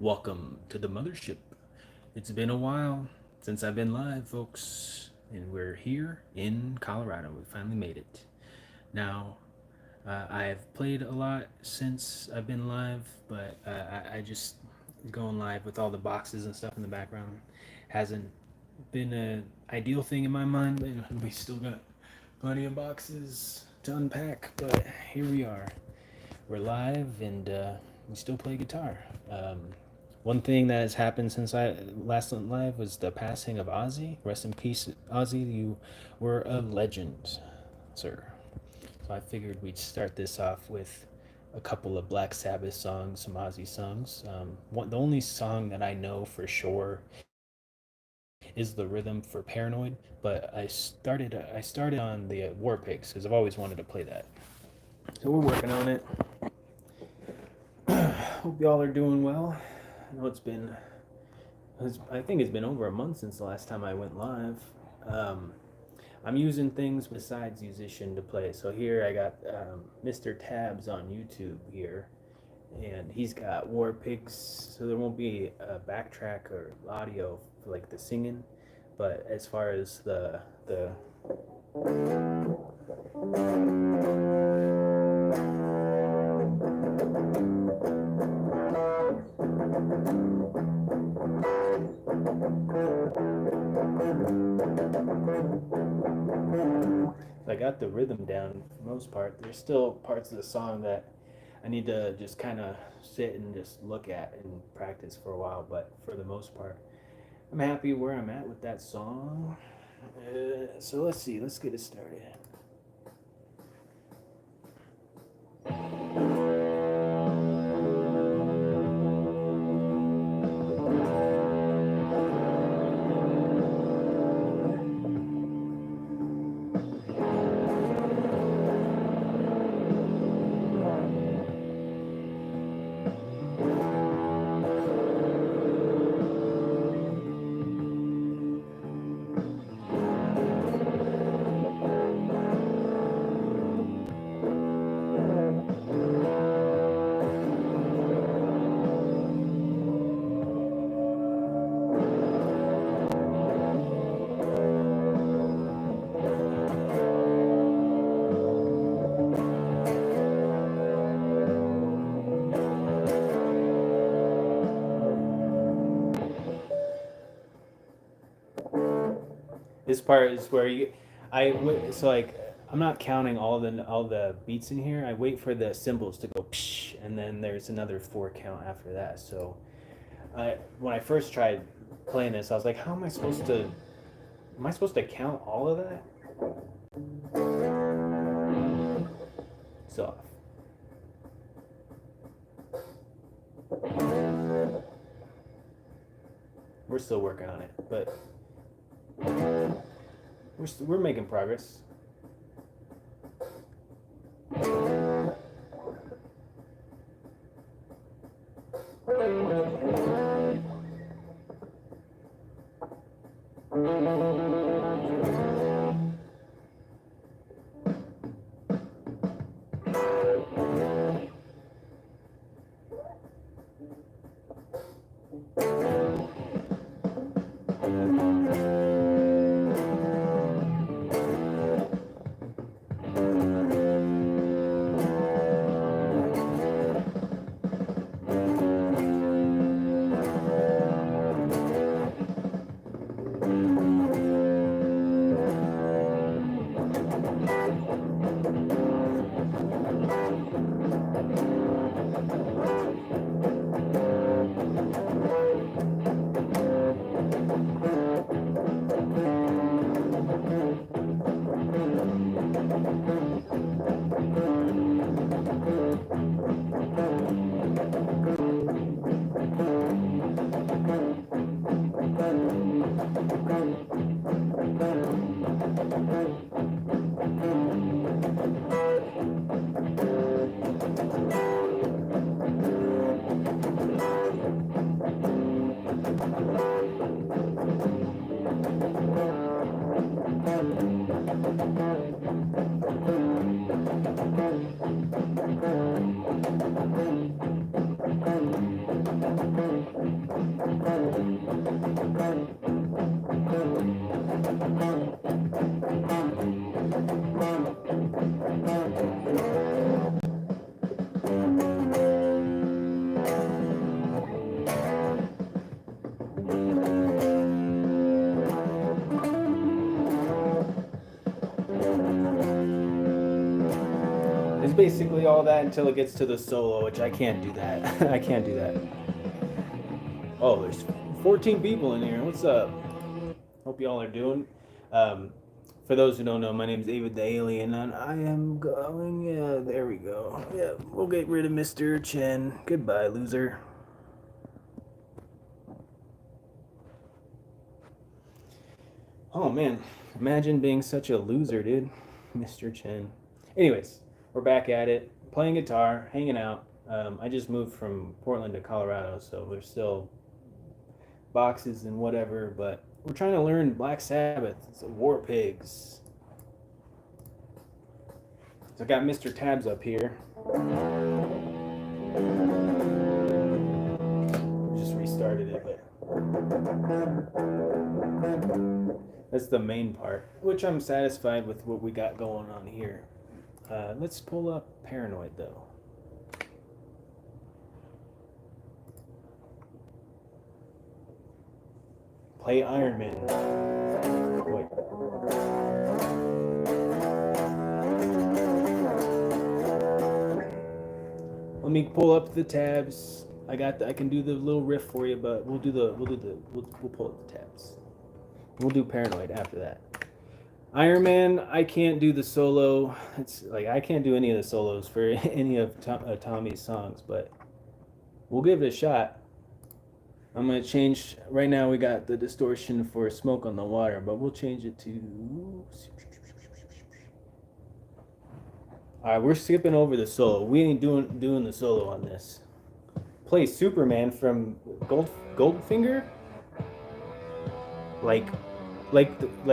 Welcome to the mothership. It's been a while since I've been live, folks, and we're here in Colorado. We finally made it. Now, I've played a lot since I've been live, but I just going live with all the boxes and stuff in the background hasn't been an ideal thing in my mind. But we still got plenty of boxes to unpack, but here we are. We're live and we still play guitar. One thing that has happened since I last went live was the passing of Ozzy. Rest in peace, Ozzy. You were a legend, sir. So I figured we'd start this off with a couple of Black Sabbath songs, some Ozzy songs. The only song that I know for sure is the rhythm for Paranoid, but I started on the War Pigs because I've always wanted to play that. So we're working on it. Hope y'all are doing well. I know I think it's been over a month since the last time I went live. Um, I'm using things besides musician to play. So here I got Mr. Tabs on YouTube here, and he's got War Pigs, so there won't be a backtrack or audio for like the singing. But as far as the I got the rhythm down for the most part. There's still parts of the song that I need to just kind of sit and just look at and practice for a while, but for the most part, I'm happy where I'm at with that song. So let's see, let's get it started. This part is where so like I'm not counting all the beats in here. I wait for the cymbals to go psh, and then there's another four count after that. So when I first tried playing this, I was like, how am I supposed to? Am I supposed to count all of that? So we're still working on it, but we're making progress. basically all that until it gets to the solo, which I can't do that. I can't do that. Oh, there's 14 people in here. What's up? Hope y'all are doing. For those who don't know, my name is Aved the Alien, and I am going. Yeah, there we go. Yeah, we'll get rid of Mr. Chen. Goodbye, loser. Oh man, imagine being such a loser, dude. Mr. Chen. Anyways, we're back at it, playing guitar, hanging out. I just moved from Portland to Colorado, so there's still boxes and whatever, but we're trying to learn Black Sabbath. It's War Pigs. So I got Mr. Tabs up here. Just restarted it, but that's the main part, which I'm satisfied with what we got going on here. Let's pull up Paranoid though. Play Iron Man. Wait. Let me pull up the tabs. I can do the little riff for you, but we'll pull up the tabs. We'll do Paranoid after that. Iron Man, I can't do the solo. It's like I can't do any of the solos for any of Tommy's songs, but we'll give it a shot. I'm gonna change. Right now we got the distortion for Smoke on the Water, but we'll change it to. All right, we're skipping over the solo. We ain't doing the solo on this. Play Superman from Goldfinger. Like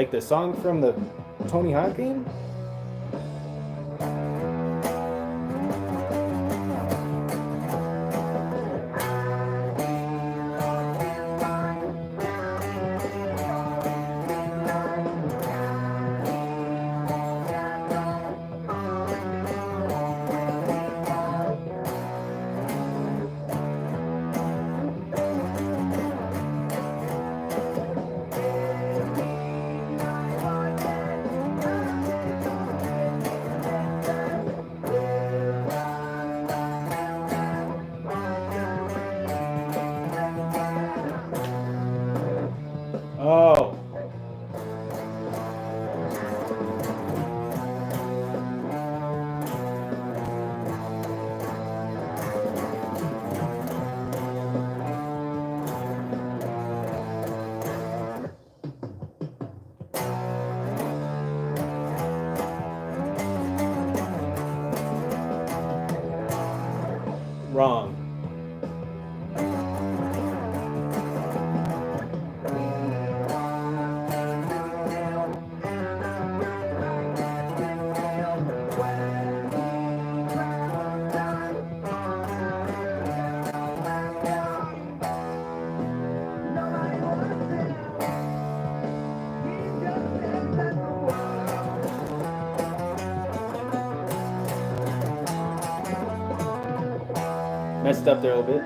the song from the Tony Hawk game. Oh. Wrong. Messed up there a little bit.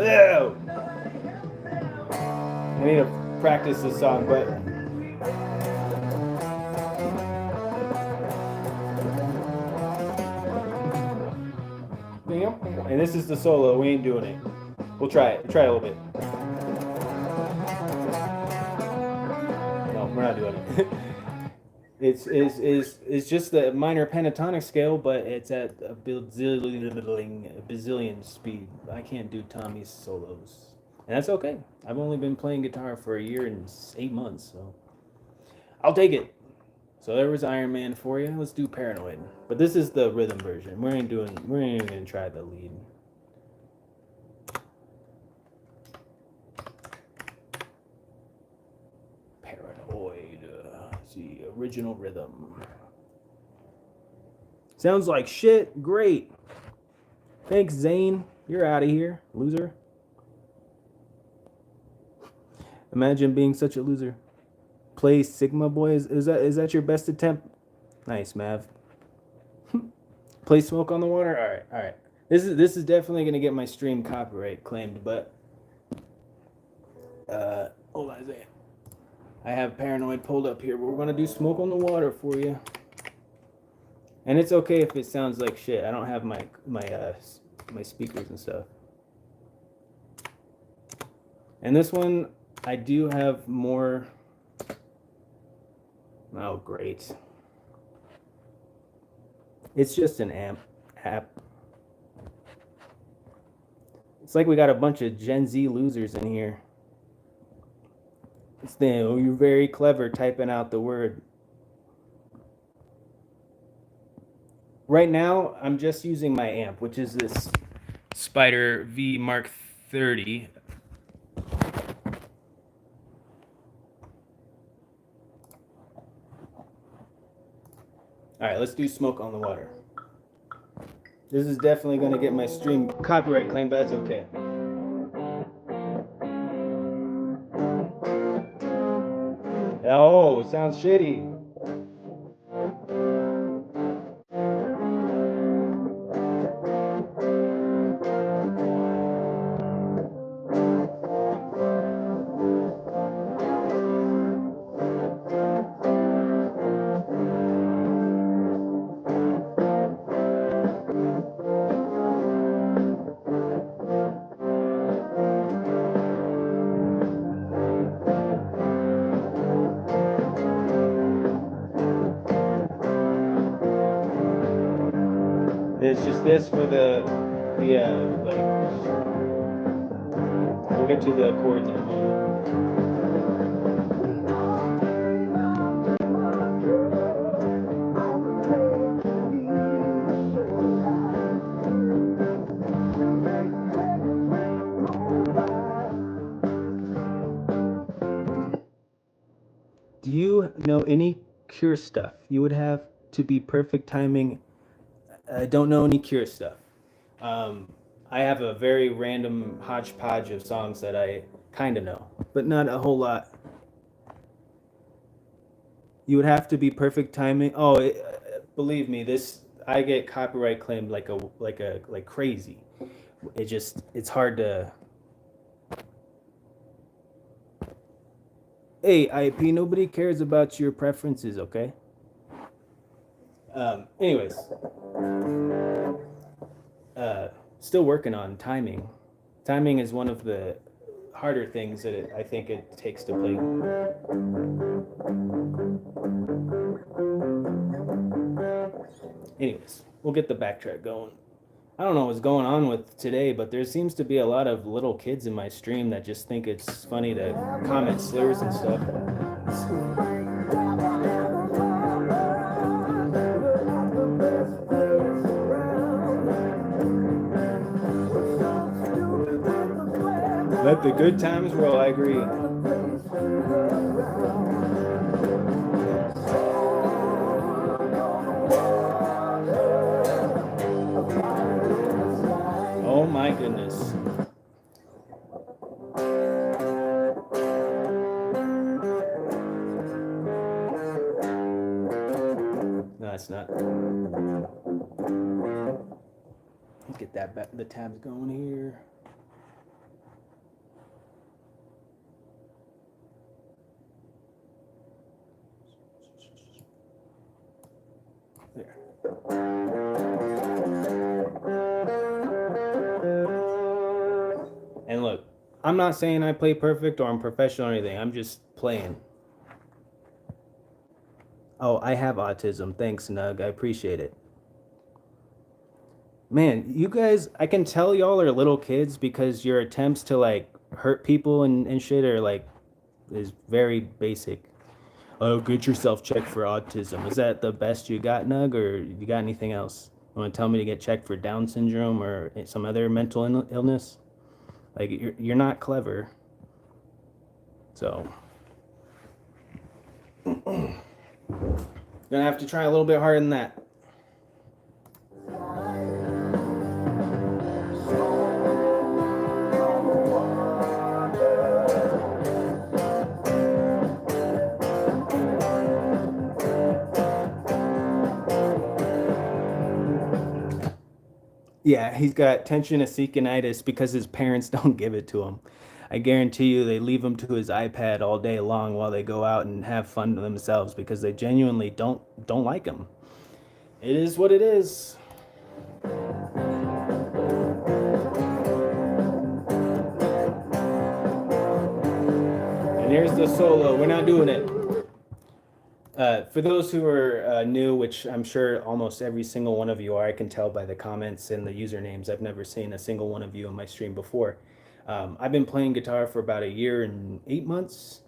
Ew. I need to practice this song, but and this is the solo. We ain't doing it. We'll try it. Try it a little bit. No, we're not doing it. It's just the minor pentatonic scale, but it's at a bazillion speed. I can't do Tommy's solos, and that's okay. I've only been playing guitar for a year and 8 months, so I'll take it. So there was Iron Man for you. Let's do Paranoid. But this is the rhythm version. We ain't even gonna try the lead. Paranoid. See, original rhythm. Sounds like shit. Great. Thanks, Zane. You're out of here, loser. Imagine being such a loser. Play Sigma Boy. Is that your best attempt? Nice, Mav. Play Smoke on the Water. All right. This is definitely gonna get my stream copyright claimed, but hold on a second. I have Paranoid pulled up here, but we're gonna do Smoke on the Water for you. And it's okay if it sounds like shit. I don't have my speakers and stuff. And this one, I do have more. Oh, great. It's just an app. It's like we got a bunch of Gen Z losers in here. It's the, oh, you're very clever typing out the word. Right now, I'm just using my amp, which is this Spider V Mark 30. All right, let's do Smoke on the Water. This is definitely going to get my stream copyright claim, but that's okay. Oh, sounds shitty. It's just this for the like, we'll get to the chords in a moment. Do you know any Cure stuff? You would have to be perfect timing. I don't know any Cure stuff. I have a very random hodgepodge of songs that I kind of know, but not a whole lot. You would have to be perfect timing. Oh, believe me, this I get copyright claimed like crazy. It's hard to. Hey, IP, nobody cares about your preferences, okay? Anyways, still working on timing. Timing is one of the harder things that I think it takes to play. Anyways, we'll get the backtrack going. I don't know what's going on with today, but there seems to be a lot of little kids in my stream that just think it's funny to comment slurs and stuff. Let the good times roll, I agree. Oh my goodness. No, it's not. Let's get that back, the tabs going here. There. And look, I'm not saying I play perfect or I'm professional or anything. I'm just playing. Oh, I have autism. Thanks, Nug. I appreciate it. Man, you guys, I can tell y'all are little kids because your attempts to like hurt people and shit are like is very basic. Oh, get yourself checked for autism. Is that the best you got, Nug, or you got anything else? You want to tell me to get checked for Down syndrome or some other mental illness? Like, you're not clever. So, gonna have to try a little bit harder than that. Yeah, he's got tension acinitis because his parents don't give it to him. I guarantee you they leave him to his iPad all day long while they go out and have fun to themselves because they genuinely don't like him. It is what it is. And here's the solo. We're not doing it. For those who are new, which I'm sure almost every single one of you are, I can tell by the comments and the usernames. I've never seen a single one of you on my stream before. I've been playing guitar for about 1 year and 8 months.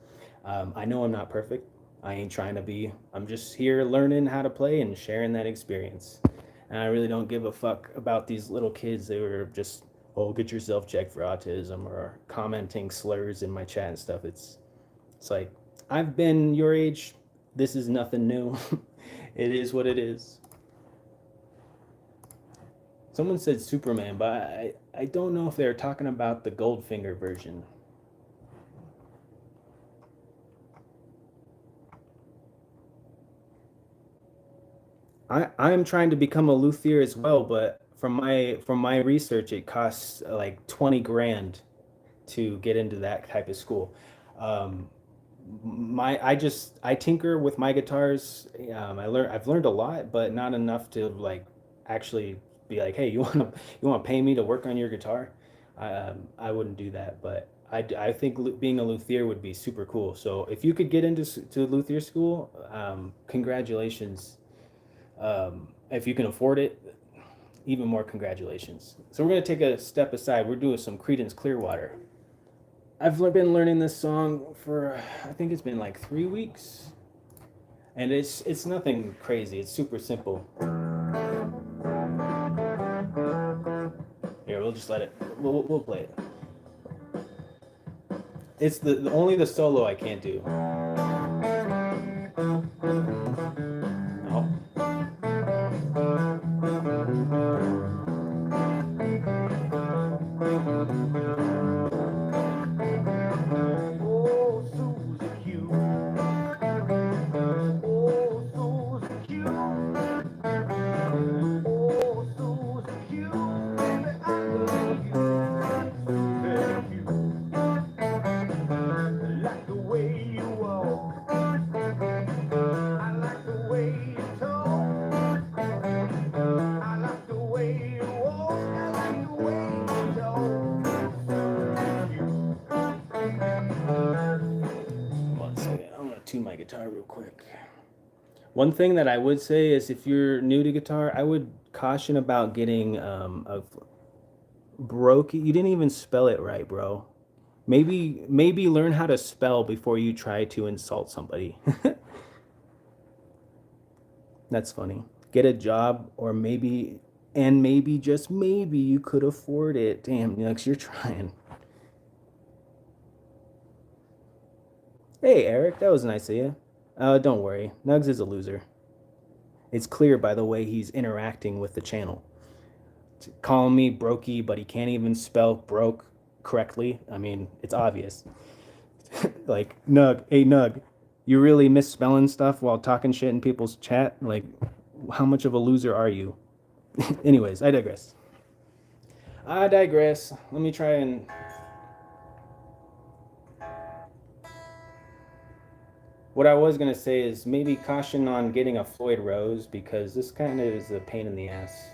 I know I'm not perfect. I ain't trying to be. I'm just here learning how to play and sharing that experience. And I really don't give a fuck about these little kids that were just, oh, get yourself checked for autism or commenting slurs in my chat and stuff. It's like, I've been your age. This is nothing new. It is what it is. Someone said Superman, but I don't know if they're talking about the Goldfinger version. I'm trying to become a luthier as well, but from my research, it costs like 20 grand to get into that type of school. Um, I tinker with my guitars. I've learned a lot, but not enough to like actually be like, hey, you want to pay me to work on your guitar? I wouldn't do that, but I think being a luthier would be super cool. So if you could get into to luthier school, congratulations. If you can afford it, even more congratulations. So we're gonna take a step aside. We're doing some Creedence Clearwater. I've been learning this song for I think it's been like 3 weeks, and it's nothing crazy. It's super simple. Here, we'll just let it. We'll play it. It's the only the solo I can't do. No. My guitar real quick. One thing that I would say is if you're new to guitar, I would caution about getting a broke. You didn't even spell it right, bro. Maybe learn how to spell before you try to insult somebody. That's funny. Get a job, or maybe just maybe you could afford it. Damn, Nux, you're trying. Hey, Eric, that was nice of you. Don't worry, Nugs is a loser. It's clear by the way he's interacting with the channel. Calling me brokey, but he can't even spell broke correctly. I mean, it's obvious. Like, Nug, hey, Nug, you really misspelling stuff while talking shit in people's chat? Like, how much of a loser are you? Anyways, I digress. Let me try and... What I was going to say is maybe caution on getting a Floyd Rose, because this kind of is a pain in the ass.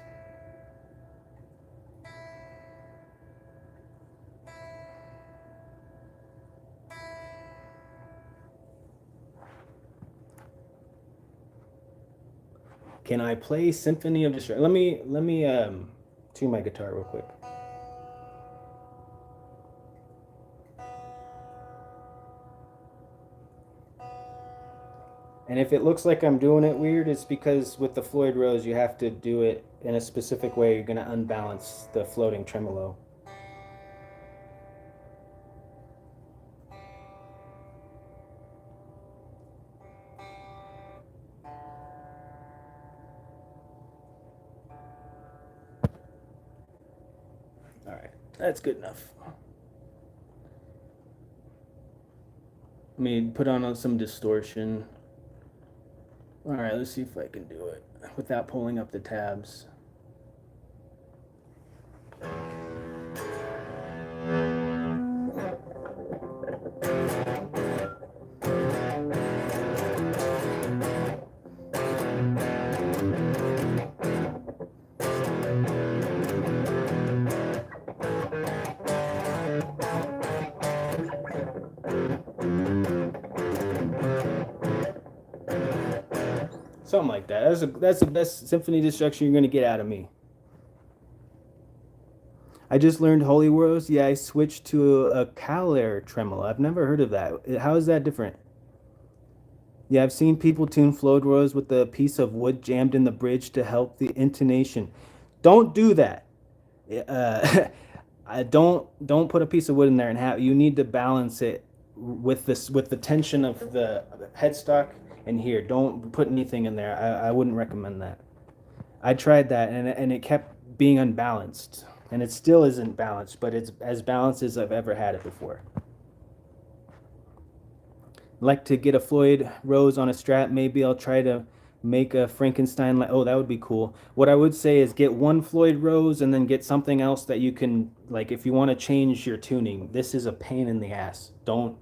Can I play Symphony of Destruction? Let me tune my guitar real quick. And if it looks like I'm doing it weird, it's because with the Floyd Rose, you have to do it in a specific way. You're going to unbalance the floating tremolo. All right, that's good enough. Let me put on some distortion. All right, let's see if I can do it without pulling up the tabs. Something like that. That's the best symphony destruction you're gonna get out of me. I just learned Holy Rose. Yeah, I switched to a Calair tremolo. I've never heard of that. How is that different? Yeah, I've seen people tune Floyd Rose with a piece of wood jammed in the bridge to help the intonation. Don't do that. I don't put a piece of wood in there and have you need to balance it with the tension of the headstock and here. Don't put anything in there. I wouldn't recommend that. I tried that and it kept being unbalanced. And it still isn't balanced, but it's as balanced as I've ever had it before. Like to get a Floyd Rose on a Strat. Maybe I'll try to make a Frankenstein. Oh, that would be cool. What I would say is get one Floyd Rose and then get something else that you can, like, if you want to change your tuning. This is a pain in the ass. Don't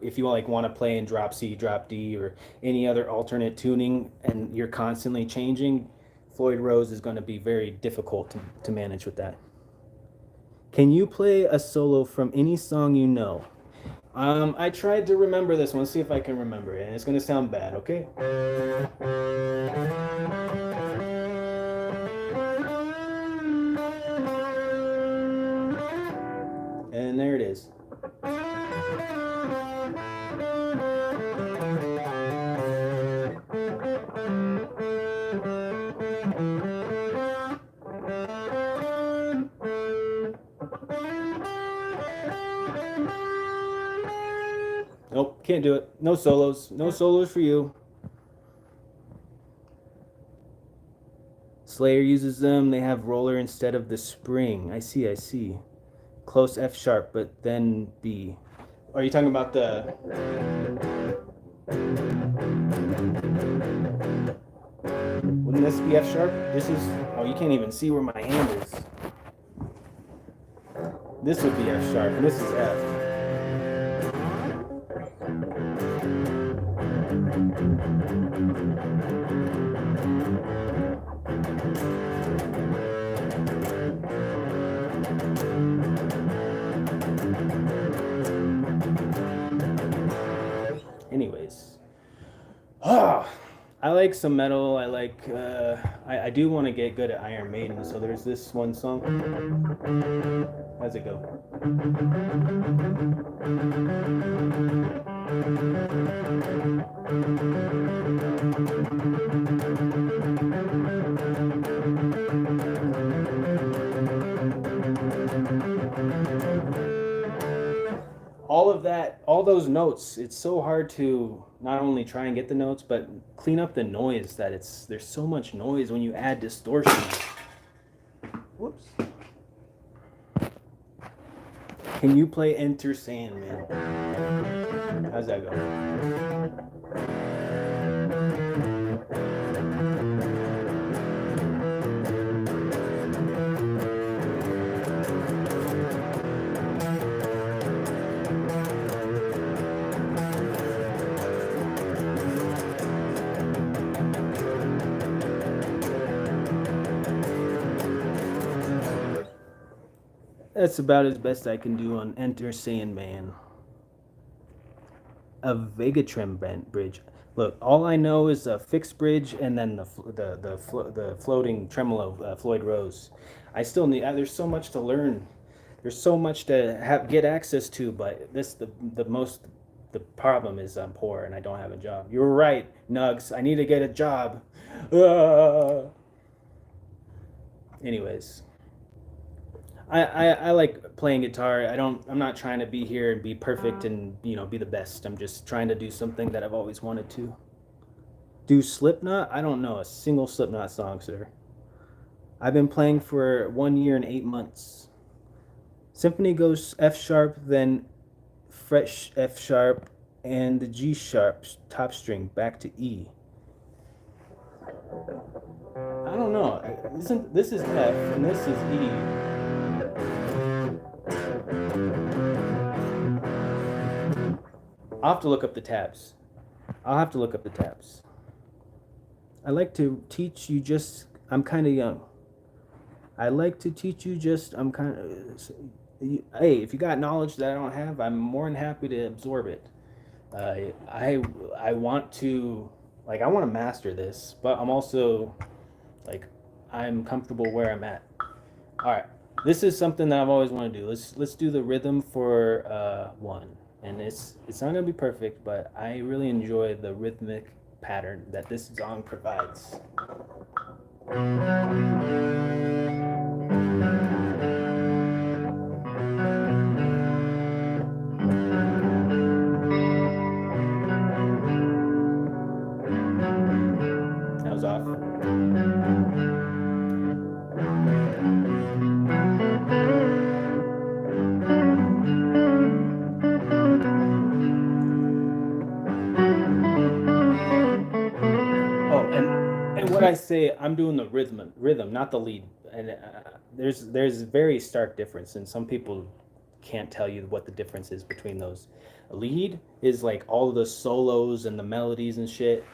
if you like want to play in drop C, drop D, or any other alternate tuning, and you're constantly changing. Floyd Rose is going to be very difficult to manage with that. Can you play a solo from any song you know? I tried to remember this one. Let's see if I can remember it. And it's gonna sound bad, okay? And there it is. Nope, can't do it. No solos. No solos for you. Slayer uses them. They have roller instead of the spring. I see. Close F sharp, but then B. Are you talking about the... Wouldn't this be F sharp? This is... Oh, you can't even see where my hand is. This would be F sharp, and this is F. Anyways, I like some metal. I like I do want to get good at Iron Maiden. So there's this one song. How's it go? All of that, all those notes, it's so hard to not only try and get the notes, but clean up the noise that there's so much noise when you add distortion. Whoops. Can you play Enter Sandman? How's that go? That's about as best I can do on Enter Sandman. A Vegatrim bridge. Look, all I know is a fixed bridge and then the floating tremolo Floyd Rose. I still need. There's so much to learn. There's so much to get access to, but this the most The problem is I'm poor and I don't have a job. You're right, Nugs. I need to get a job. Uh. Anyways, I like playing guitar. I'm not trying to be here and be perfect and be the best. I'm just trying to do something that I've always wanted to. Do Slipknot? I don't know a single Slipknot song, sir. I've been playing for 1 year and 8 months. Symphony goes F sharp, then fresh F sharp, and the G sharp top string back to E. I don't know. This is F and this is E. I'll have to look up the tabs. I like to teach you just, I'm kind of young. I like to teach you just, I'm kind of, hey, if you got knowledge that I don't have, I'm more than happy to absorb it. I want to, I want to master this, but I'm also, I'm comfortable where I'm at. All right, this is something that I've always wanted to do. Let's do the rhythm for one. And it's not gonna be perfect, but I really enjoy the rhythmic pattern that this song provides. That was off. What I say, I'm doing the rhythm, not the lead, and there's very stark difference, and some people can't tell you what the difference is between those. A lead is like all of the solos and the melodies and shit,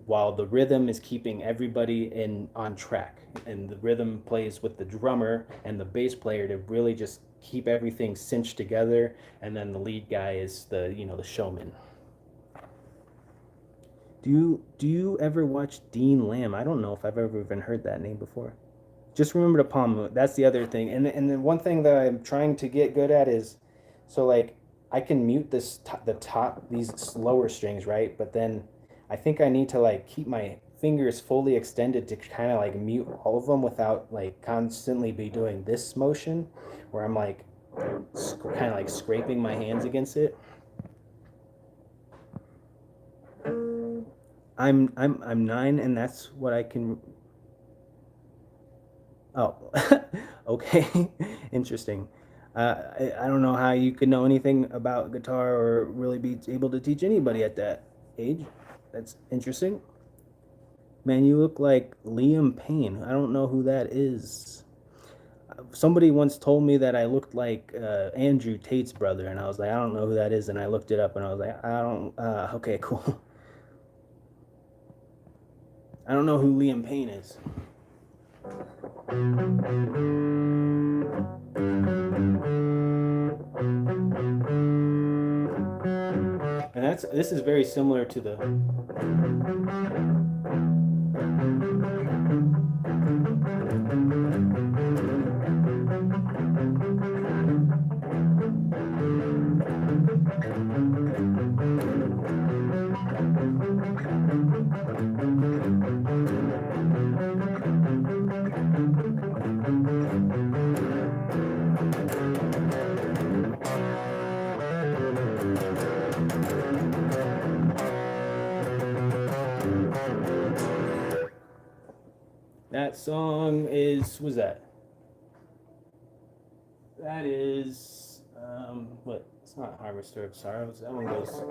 while the rhythm is keeping everybody on track, and the rhythm plays with the drummer and the bass player to really just keep everything cinched together, and then the lead guy is the showman. Do you ever watch Dean Lamb? I don't know if I've ever even heard that name before. Just remember the palm move. That's the other thing. And the one thing that I'm trying to get good at is, so I can mute the top, these lower strings, right? But then I think I need to keep my fingers fully extended to kind of mute all of them without constantly be doing this motion where I'm kind of scraping my hands against it. I'm 9 and that's what I can. Oh, okay. Interesting. I don't know how you could know anything about guitar or really be able to teach anybody at that age. That's interesting. Man, you look like Liam Payne. I don't know who that is. Somebody once told me that I looked like Andrew Tate's brother, and I was like, I don't know who that is, and I looked it up, and I was like, I don't. Okay, cool. I don't know who Liam Payne is. And this is very similar to the that song was that? That is what? It's not Harvester of Sorrows. That one goes.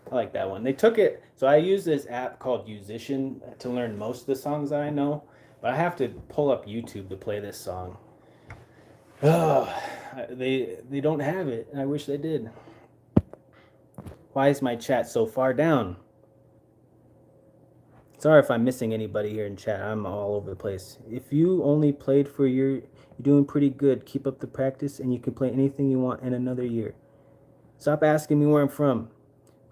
I like that one. They took it, so I use this app called Musician to learn most of the songs that I know, but I have to pull up YouTube to play this song. Oh, they don't have it, and I wish they did. Why is my chat so far down? Sorry if I'm missing anybody here in chat. I'm all over the place. If you only played for a year, you're doing pretty good. Keep up the practice and you can play anything you want in another year. Stop asking me where I'm from.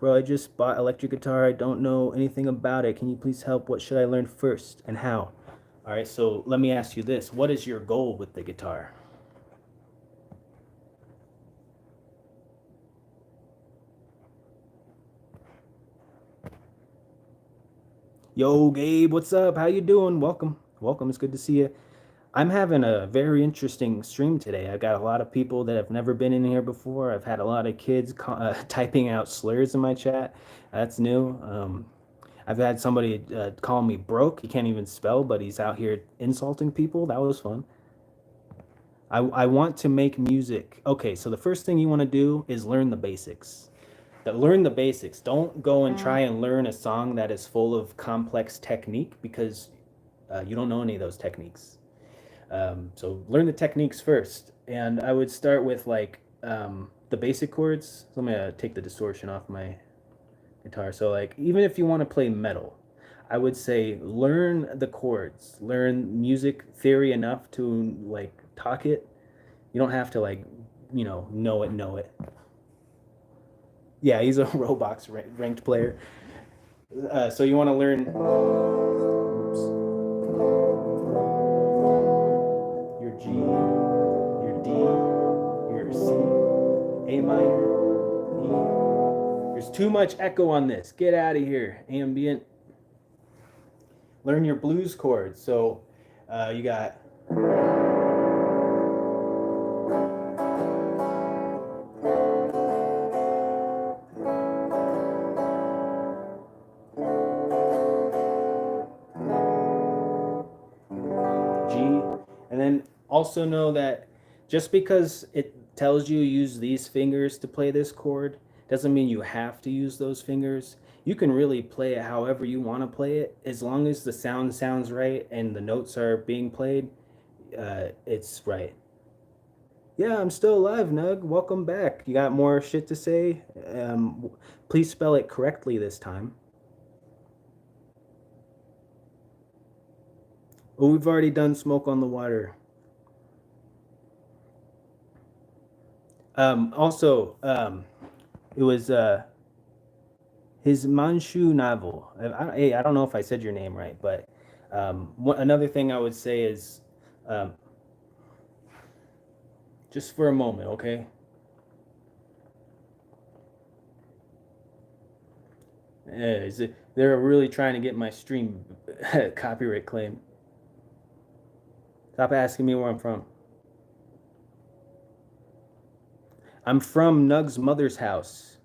Bro, I just bought electric guitar. I don't know anything about it. Can you please help? What should I learn first and how? All right, so let me ask you this. What is your goal with the guitar? Yo, Gabe, what's up? How you doing? Welcome. Welcome. It's good to see you. I'm having a very interesting stream today. I've got a lot of people that have never been in here before. I've had a lot of kids typing out slurs in my chat. That's new. I've had somebody call me broke. He can't even spell, but he's out here insulting people. That was fun. I want to make music. Okay, so the first thing you want to do is learn the basics. Learn the basics. Don't go and try and learn a song that is full of complex technique because you don't know any of those techniques. So learn the techniques first. And I would start with like the basic chords. So I'm going to take the distortion off my guitar. So like even if you want to play metal, I would say learn the chords. Learn music theory enough to like talk it. You don't have to like, know it. Yeah, he's a Roblox ranked player. So you want to learn. Oops. Your G, your D, your C, A minor, E. There's too much echo on this. Get out of here, ambient. Learn your blues chords. So you got. Also know that just because it tells you use these fingers to play this chord doesn't mean you have to use those fingers. You can really play it however you want to play it as long as the sound sounds right and the notes are being played. It's right. Yeah, I'm still alive, Nug. Welcome back. You got more shit to say? Please spell it correctly this time. Oh, we've already done Smoke on the Water. Also, it was his Manchu novel. I don't know if I said your name right, but another thing I would say is just for a moment, okay? They're really trying to get my stream copyright claim. Stop asking me where I'm from. I'm from Nug's mother's house.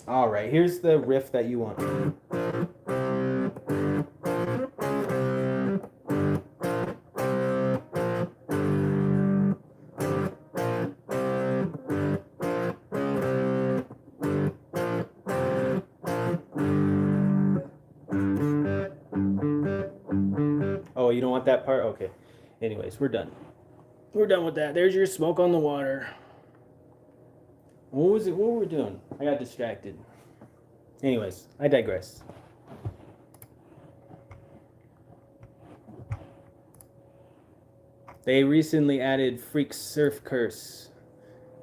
All right, here's the riff that you want. Oh, you don't want that part? Okay. Anyways, we're done. We're done with that. There's your Smoke on the Water. What was it? What were we doing? I got distracted. Anyways, I digress. They recently added Freak Surf Curse,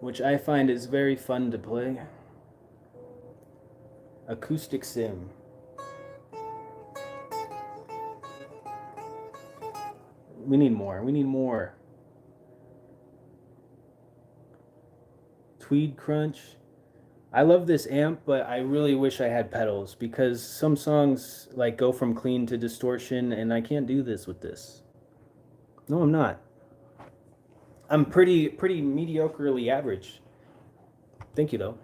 which I find is very fun to play. Acoustic Sim. We need more. We need more. Tweed Crunch. I love this amp, but I really wish I had pedals because some songs like go from clean to distortion, and I can't do this with this. No, I'm not. I'm pretty mediocrely average. Thank you, though.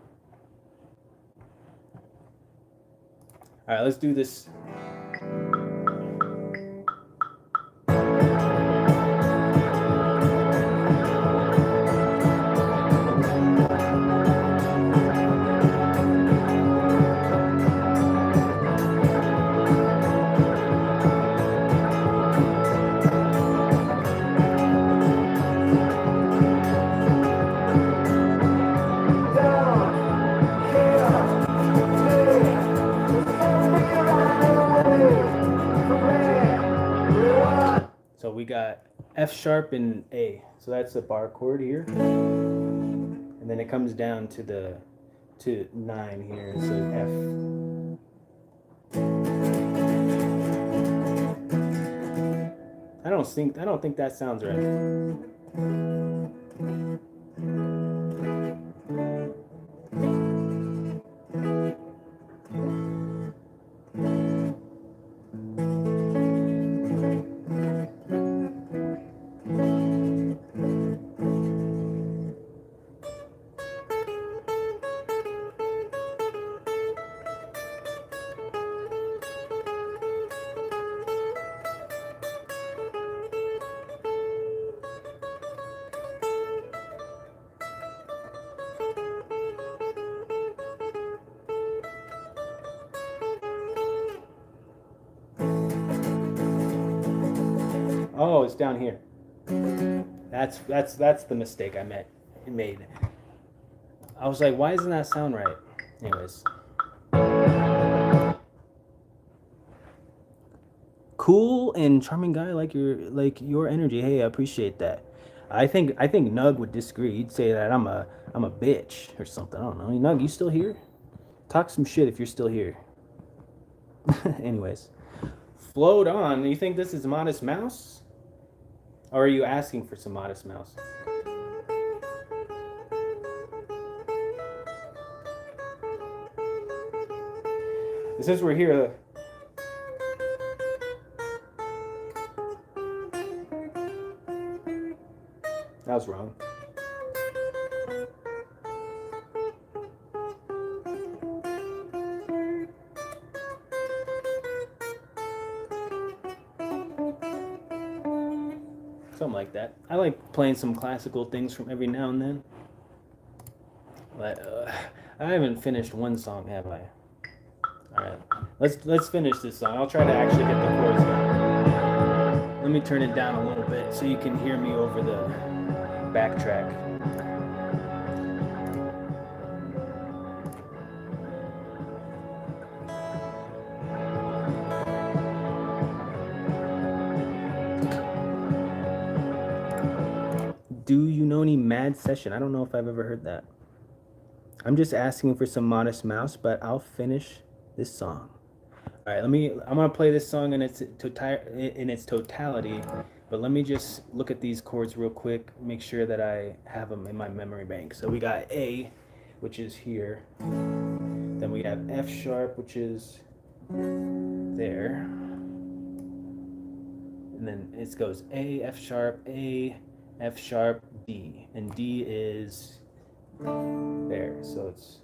All right, let's do this. got F sharp and A. So that's the bar chord here. And then it comes down to the 9 here. So F. I don't think that sounds right. Oh, it's down here. That's the mistake I made. I was like, why doesn't that sound right? Anyways. Cool and charming guy, like your energy. Hey, I appreciate that. I think Nug would disagree. He'd say that I'm a bitch or something. I don't know. Nug, you still here? Talk some shit if you're still here. Anyways. Float on. You think this is Modest Mouse? Or are you asking for some Modest Mouse? Since we're here, that was wrong. Something like that. I like playing some classical things from every now and then. But I haven't finished one song, have I? Alright. Let's finish this song. I'll try to actually get the chords down. Let me turn it down a little bit so you can hear me over the backtrack. Do you know any Mad Session? I don't know if I've ever heard that. I'm just asking for some Modest Mouse, but I'll finish this song. All right, I'm gonna play this song in its totality, but let me just look at these chords real quick, make sure that I have them in my memory bank. So we got A, which is here. Then we have F sharp, which is there. And then it goes A, F sharp, A, F sharp, D, and D is there, so it's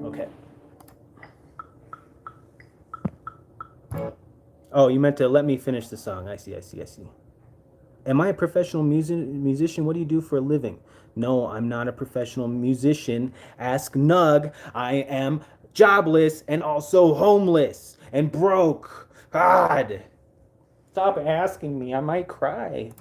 okay. Oh, you meant to let me finish the song. I see. Am I a professional musician? What do you do for a living? No, I'm not a professional musician. Ask Nug. I am jobless and also homeless and broke. God. Stop asking me. I might cry.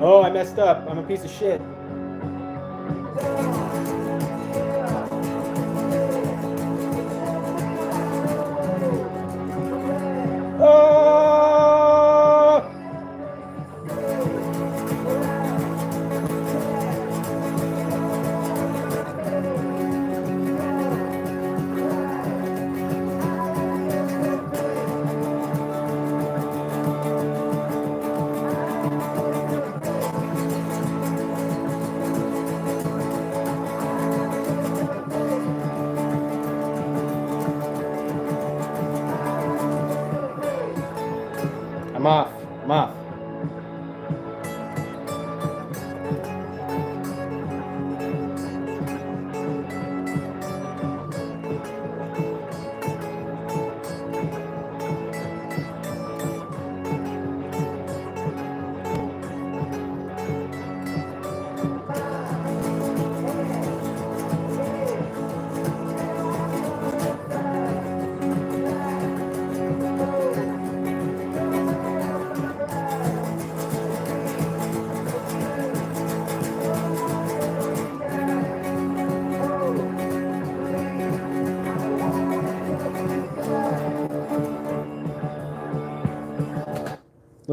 Oh, I messed up. I'm a piece of shit.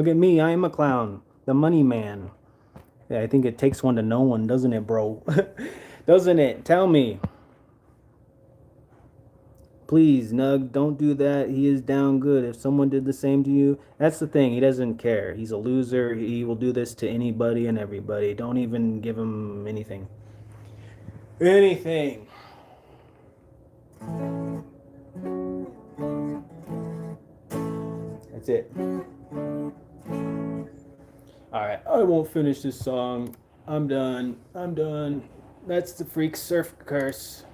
Look at me, I am a clown, the money man. Yeah, I think it takes one to know one, doesn't it, bro? Doesn't it? Tell me. Please, Nug, don't do that. He is down good. If someone did the same to you, that's the thing. He doesn't care. He's a loser. He will do this to anybody and everybody. Don't even give him anything. Anything. That's it. Alright, I won't finish this song. I'm done. I'm done. That's the Freak Surf Curse.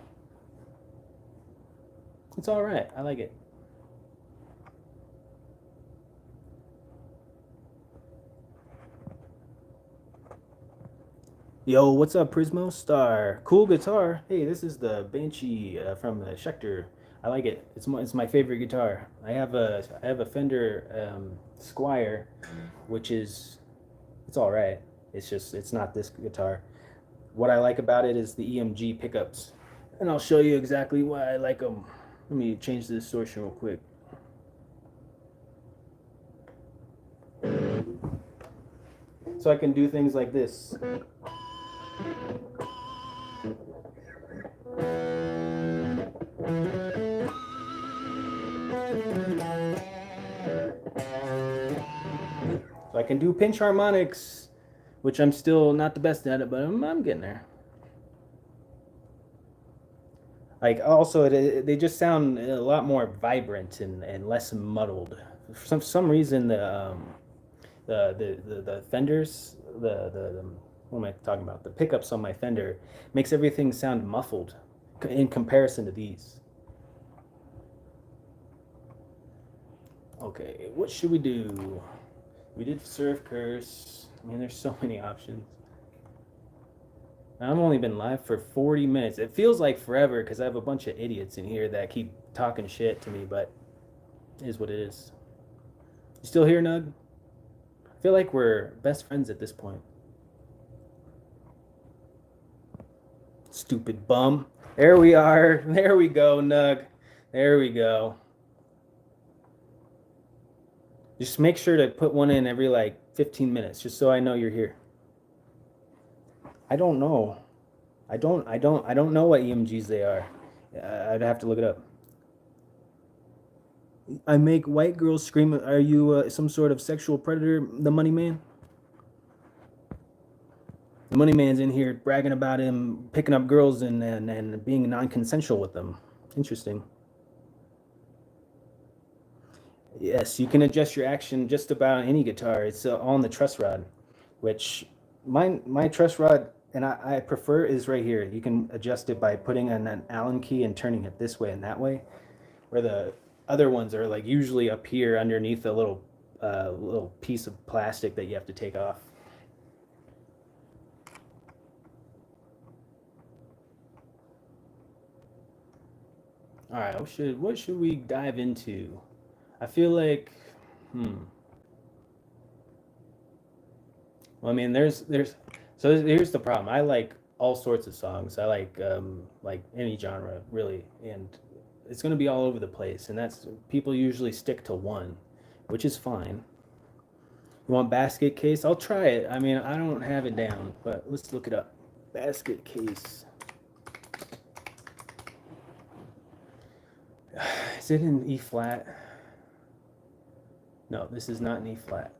It's alright. I like it. Yo, what's up, Prismo Star? Cool guitar. Hey, this is the Banshee from the Schecter. I like it. It's my favorite guitar. I have a Fender Squire, which is it's all right. It's not this guitar. What I like about it is the EMG pickups, and I'll show you exactly why I like them. Let me change the distortion real quick. So I can do things like this. So I can do pinch harmonics, which I'm still not the best at it, but I'm getting there. Like also, they just sound a lot more vibrant and less muddled. For some reason, the Fenders, the what am I talking about? The pickups on my Fender makes everything sound muffled in comparison to these. Okay, what should we do? We did Surf Curse. I mean, there's so many options. I've only been live for 40 minutes. It feels like forever because I have a bunch of idiots in here that keep talking shit to me, but it is what it is. You still here, Nug? I feel like we're best friends at this point. Stupid bum. There we are. There we go, Nug. There we go. Just make sure to put one in every like 15 minutes, just so I know you're here. I don't know. I don't know what EMGs they are. I'd have to look it up. I make white girls scream. Are you some sort of sexual predator, the money man? The money man's in here bragging about him picking up girls and being non-consensual with them. Interesting. Yes, you can adjust your action just about any guitar. It's on the truss rod, which my truss rod, and I prefer, is right here. You can adjust it by putting in an Allen key and turning it this way and that way, where the other ones are like usually up here underneath a little piece of plastic that you have to take off. All right, what should we dive into? I feel like, well, I mean, so here's the problem. I like all sorts of songs. I like any genre really, and it's gonna be all over the place. And that's people usually stick to one, which is fine. You want basket case? I'll try it. I mean, I don't have it down, but let's look it up. Basket case. Is it in E flat? No, this is not an E flat.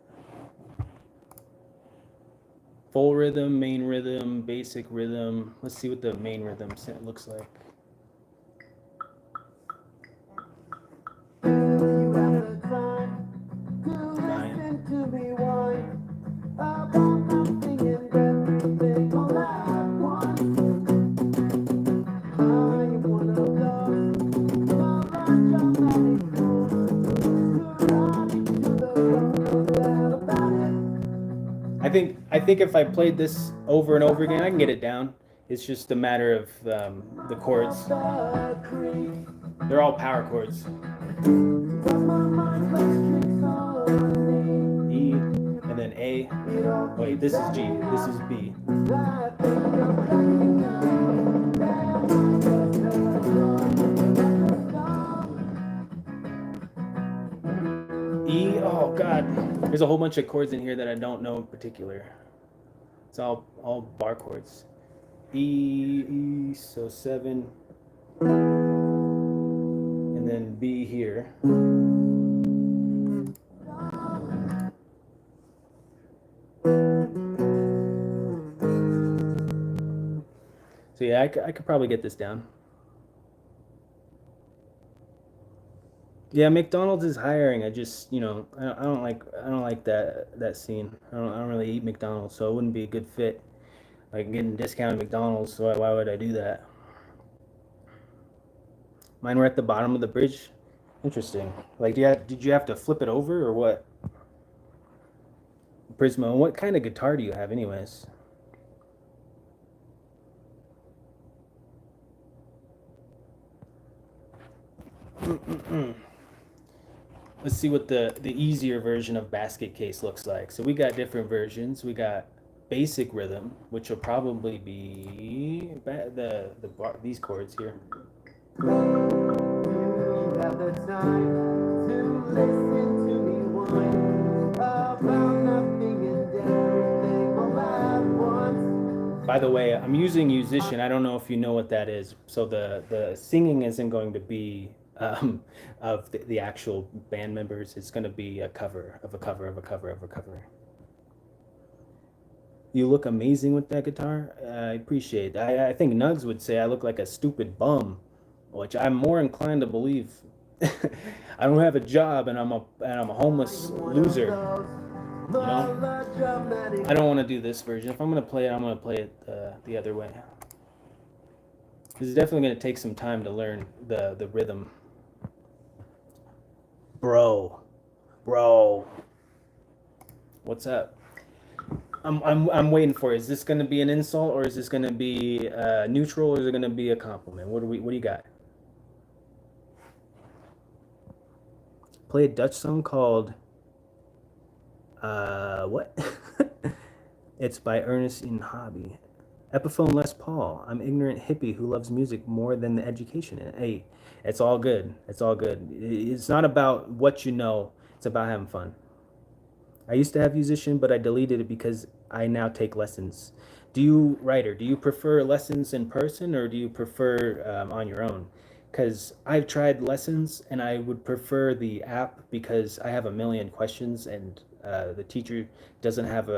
Full rhythm, main rhythm, basic rhythm. Let's see what the main rhythm looks like. I think if I played this over and over again, I can get it down. It's just a matter of the chords. They're all power chords. E, and then A. Wait, this is G. This is B. E, oh God. There's a whole bunch of chords in here that I don't know in particular. It's all bar chords. E, so 7, and then B here. So yeah, I could probably get this down. Yeah, McDonald's is hiring. I just, I don't like that scene. I don't really eat McDonald's, so it wouldn't be a good fit. Like getting discounted McDonald's, so why would I do that? Mine were at the bottom of the bridge. Interesting. Like, did you have to flip it over or what? Prisma, what kind of guitar do you have, anyways? Let's see what the easier version of basket case looks like. So we got different versions. We got basic rhythm, which will probably be these chords here. You have the time to listen to me whine about nothing and everything all at once. By the way, I'm using musician. I don't know if you know what that is. So the singing isn't going to be of the actual band members. It's going to be a cover of a cover of a cover of a cover. You look amazing with that guitar. I appreciate it. I think Nugs would say I look like a stupid bum, which I'm more inclined to believe. I don't have a job and I'm a homeless loser. You know? I don't want to do this version. If I'm going to play it, I'm going to play it the other way. This is definitely going to take some time to learn the rhythm. Bro. What's up? I'm waiting for it. Is this going to be an insult or is this going to be neutral or is it going to be a compliment? What do you got? Play a Dutch song called what? It's by Ernest in Hobby. Epiphone Les Paul. I'm ignorant hippie who loves music more than the education in it. Hey, it's all good. It's all good. It's not about what you know. It's about having fun. I used to have musician, but I deleted it because I now take lessons. Do you prefer lessons in person or do you prefer on your own? Because I've tried lessons and I would prefer the app because I have a million questions and the teacher doesn't have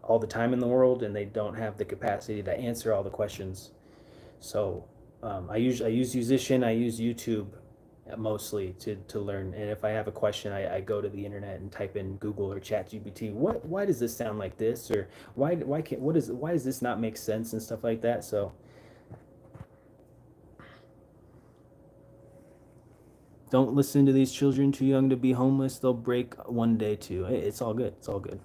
all the time in the world and they don't have the capacity to answer all the questions. So I use musician, I use YouTube mostly to learn. And if I have a question, I go to the internet and type in Google or ChatGPT. Why does this sound like this? Or why does this not make sense and stuff like that? So don't listen to these children too young to be homeless. They'll break one day too. It's all good. It's all good.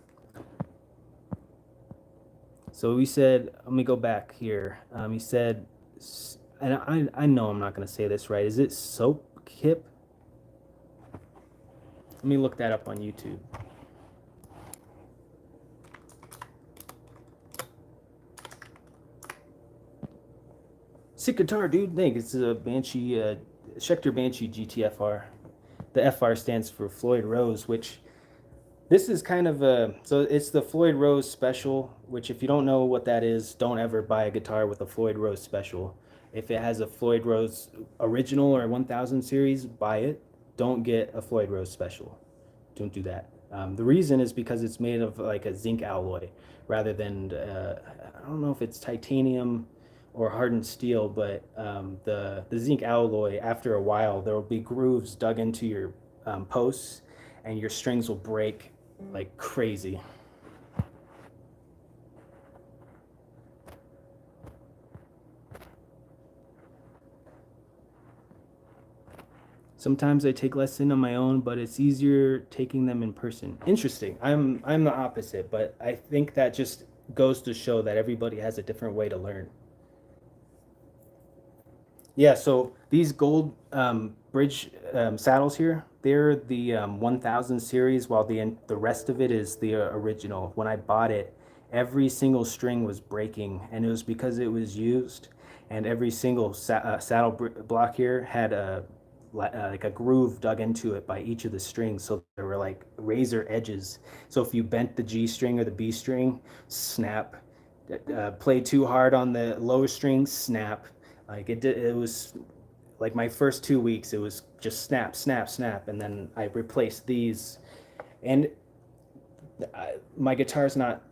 So we said, let me go back here. He said, and I know I'm not going to say this right. Is it soap kip? Let me look that up on YouTube. Sick guitar, dude. Thanks. It's a Banshee, Schecter Banshee GTFR. The FR stands for Floyd Rose, which this is kind of so it's the Floyd Rose special, which if you don't know what that is, don't ever buy a guitar with a Floyd Rose special. If it has a Floyd Rose original or 1000 series, buy it. Don't get a Floyd Rose special. Don't do that. The reason is because it's made of like a zinc alloy rather than, I don't know if it's titanium or hardened steel, but the zinc alloy, after a while, there will be grooves dug into your posts and your strings will break like crazy. Sometimes I take lessons on my own, but it's easier taking them in person. Interesting. I'm the opposite, but I think that just goes to show that everybody has a different way to learn. Yeah, so these gold bridge saddles here, they're the 1000 series, while the rest of it is the original. When I bought it, every single string was breaking, and it was because it was used, and every single saddle block here had like a groove dug into it by each of the strings, so there were like razor edges. So if you bent the G string or the B string, snap. Play too hard on the lower string, snap. Like it was like my first 2 weeks, it was just snap, snap, snap, and then I replaced these. And my guitar's not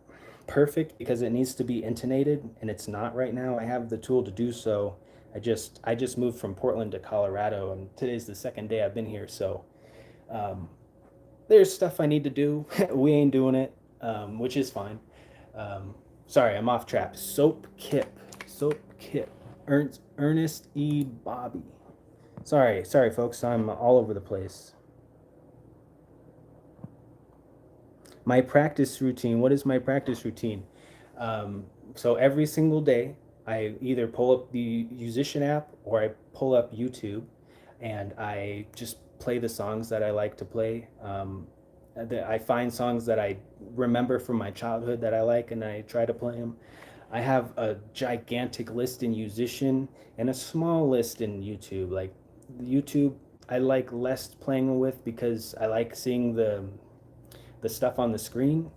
perfect because it needs to be intonated, and it's not right now. I have the tool to do so. I just moved from Portland to Colorado, and today's the second day I've been here. So there's stuff I need to do. We ain't doing it, which is fine. Sorry, I'm off track. Soap Kip, Ernest E. Bobby. Sorry, folks. I'm all over the place. My practice routine. What is my practice routine? So every single day, I either pull up the musician app or I pull up YouTube, and I just play the songs that I like to play. I find songs that I remember from my childhood that I like, and I try to play them. I have a gigantic list in musician and a small list in YouTube. Like YouTube, I like less playing with because I like seeing the stuff on the screen.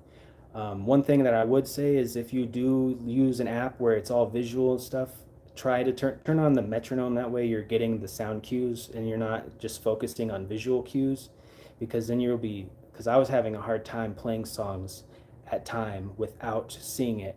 One thing that I would say is if you do use an app where it's all visual stuff, try to turn on the metronome. That way you're getting the sound cues and you're not just focusing on visual cues, because then because I was having a hard time playing songs at time without seeing it.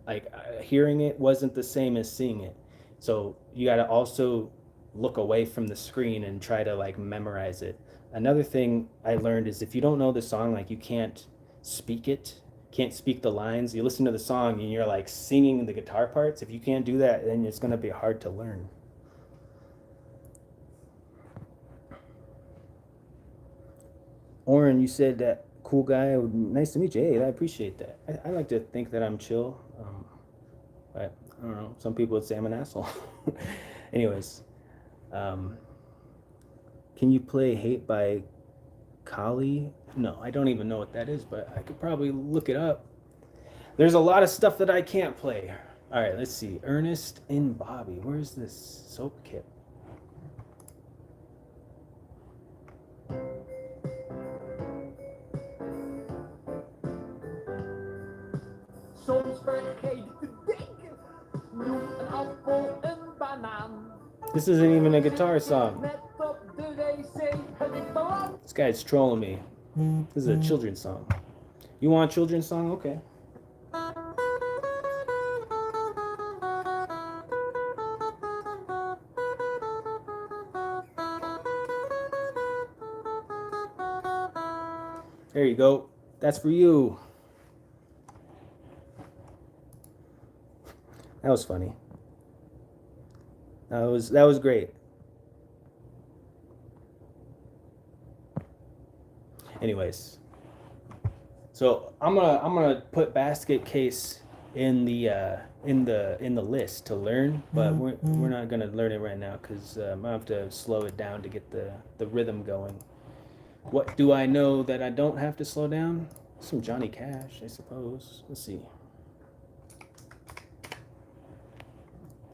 Like hearing it wasn't the same as seeing it. So you got to also look away from the screen and try to like memorize it. Another thing I learned is if you don't know the song, like you can't speak it, can't speak the lines. You listen to the song and you're like singing the guitar parts. If you can't do that, then it's going to be hard to learn. Oren, you said that cool guy. Nice to meet you. Hey, I appreciate that. I like to think that I'm chill. But I don't know. Some people would say I'm an asshole. Anyways, can you play Hate by Kali? No, I don't even know what that is, but I could probably look it up. There's a lot of stuff that I can't play. All right, let's see. Ernest and Bobby. Where's this soap kit? This isn't even a guitar song. This guy's trolling me. This is a children's song. You want a children's song? Okay. There you go. That's for you. That was funny. That was great. Anyways, so I'm gonna put basket case in the list to learn, but we're not gonna learn it right now because I have to slow it down to get the rhythm going. What do I know that I don't have to slow down? Some Johnny Cash, I suppose. Let's see.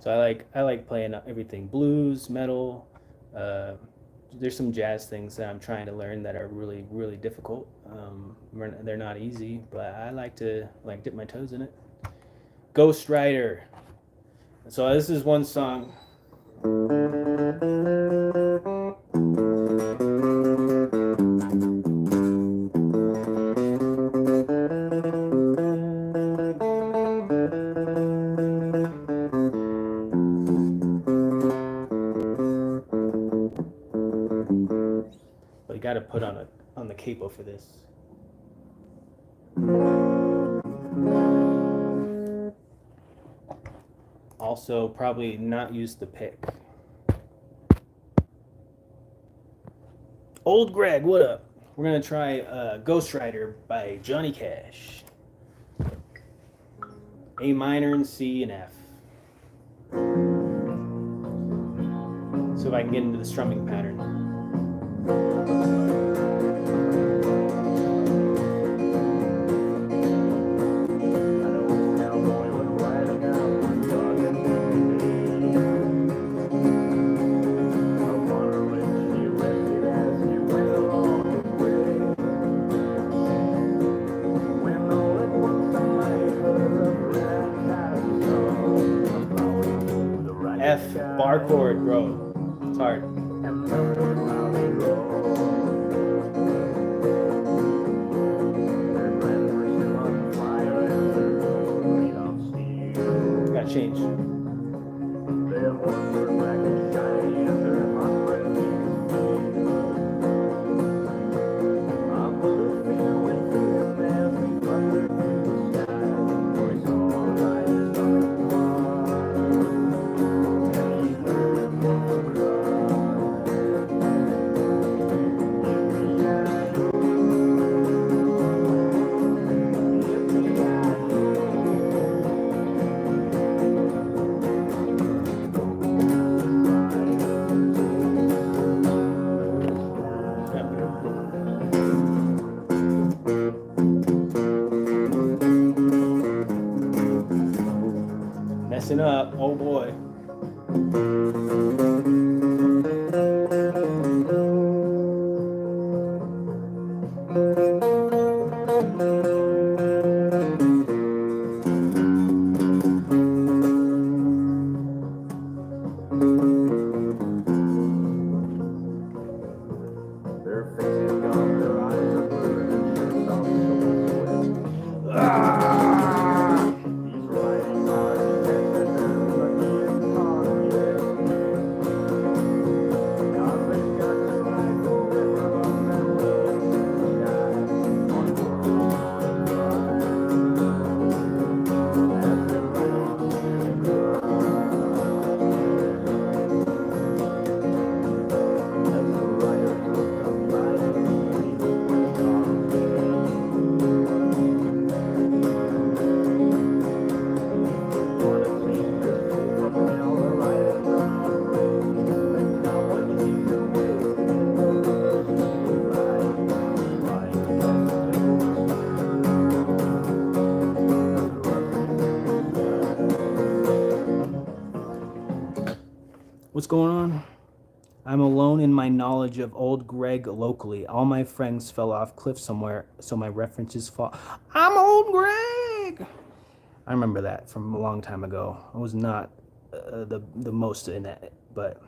So I like playing everything, blues, metal. There's some jazz things that I'm trying to learn that are really, really difficult. They're not easy, but I like to dip my toes in it. Ghost Rider. So this is one song. Got to put on the capo for this. Also, probably not use the pick. Old Greg, what up? We're gonna try Ghost Rider by Johnny Cash. A minor and C and F. So if I can get into the strumming pattern. guitar chord, bro. It's hard. Gotta change. Messing up, oh boy. What's going on? I'm alone in my knowledge of old Greg locally. All my friends fell off cliff somewhere, so my references fall. I'm old Greg! I remember that from a long time ago. I was not the most in it, but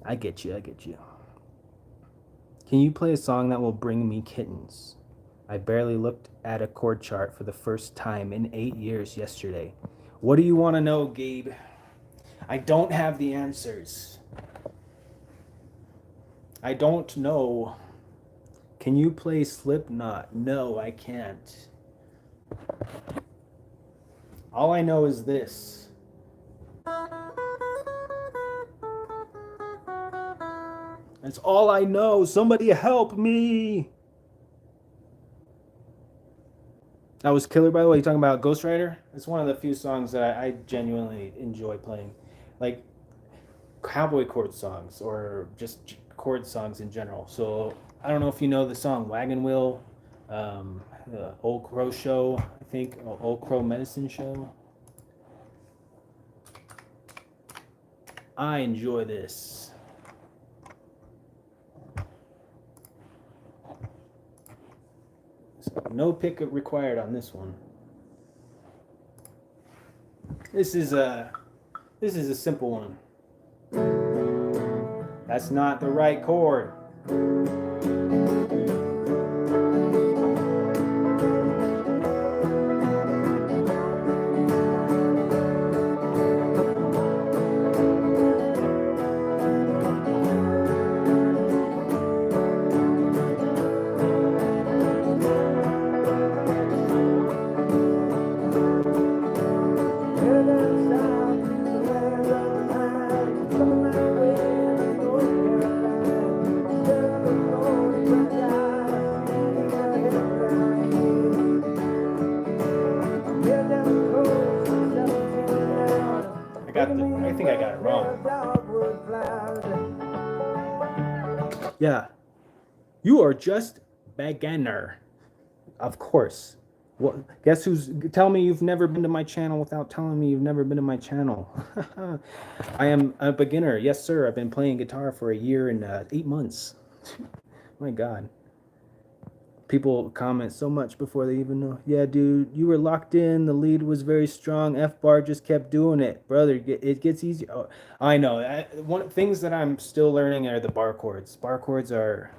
I get you, I get you. Can you play a song that will bring me kittens? I barely looked at a chord chart for the first time in 8 years yesterday. What do you want to know, Gabe? I don't have the answers. I don't know. Can you play Slipknot? No, I can't. All I know is this. That's all I know. Somebody help me. That was killer, by the way. You talking about Ghost Rider? It's one of the few songs that I genuinely enjoy playing. Like cowboy chord songs or just chord songs in general. So I don't know if you know the song Wagon Wheel, Old Crow Show, I think, Old Crow Medicine Show. I enjoy this. So no pick required on this one. This is a simple one. That's not the right chord. I think I got it wrong. Yeah. You are just beginner. Of course. What? Guess who's... Tell me you've never been to my channel without telling me you've never been to my channel. I am a beginner. Yes, sir. I've been playing guitar for a year and 8 months. My God. People comment so much before they even know. Yeah, dude, you were locked in. The lead was very strong. F bar just kept doing it, brother. It gets easier. Oh, I know. One things that I'm still learning are the bar chords. Bar chords are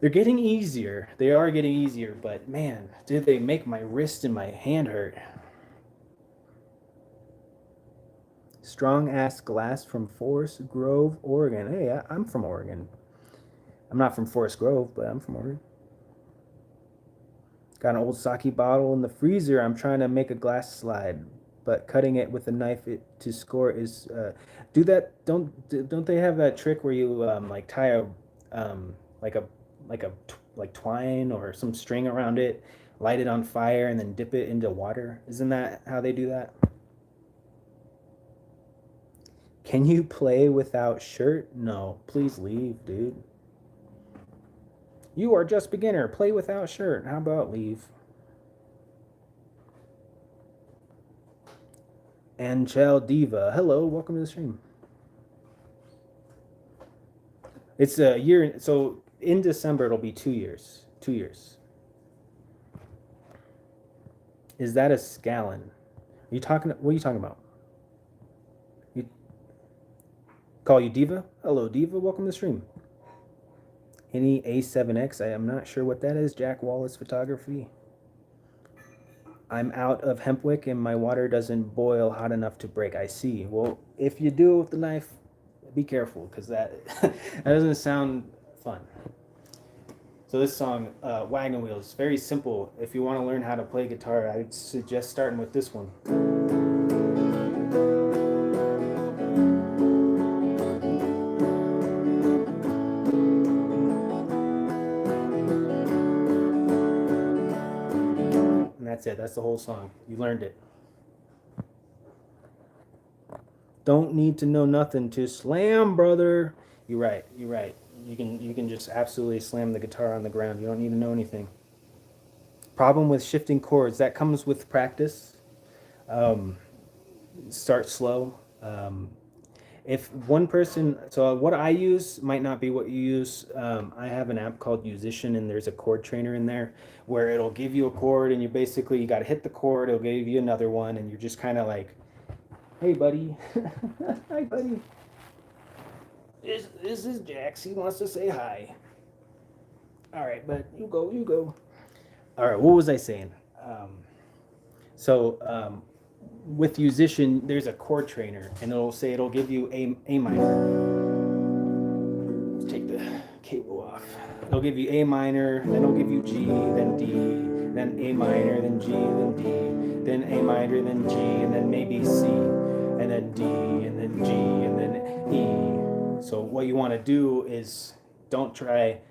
they're getting easier. They are getting easier, but man, did they make my wrist and my hand hurt. Strong ass glass from Forest Grove, Oregon. Hey, I'm from Oregon. I'm not from Forest Grove, but I'm from Oregon. Got an old sake bottle in the freezer. I'm trying to make a glass slide, but cutting it with a knife to score is do that. Don't they have that trick where you like tie a like a like twine or some string around it, light it on fire, and then dip it into water? Isn't that how they do that? Can you play without shirt? No, please leave, dude. You are just beginner. Play without shirt. How about leave? Angel Diva. Hello, welcome to the stream. It's a year. So in December, it'll be 2 years. 2 years. Is that a scallon? Are you talking? What are you talking about? You call you Diva? Hello, Diva. Welcome to the stream. Any A7X? I am not sure what that is. Jack Wallace Photography. I'm out of hempwick and my water doesn't boil hot enough to break. I see. Well, if you do it with the knife, be careful because that that doesn't sound fun. So this song, Wagon Wheel, is very simple. If you want to learn how to play guitar, I'd suggest starting with this one. That's it. That's the whole song. You learned it. Don't need to know nothing to slam, brother. You're right. You're right. You can just absolutely slam the guitar on the ground. You don't need to know anything. Problem with shifting chords that comes with practice. Start slow. If one person, so what I use might not be what you use. I have an app called Musician, and there's a chord trainer in there where it'll give you a chord, and you got to hit the chord. It'll give you another one, and you're just kind of like, "Hey, buddy, hi, buddy. This is Jax. He wants to say hi. All right, but you go. All right, what was I saying? With Musician, there's a chord trainer, and it'll give you A minor. Let's take the cable off. It'll give you A minor, then it'll give you G, then D, then A minor, then G, then D, then A minor, then G, and then maybe C, and then D, and then G, and then E. So what you want to do is don't try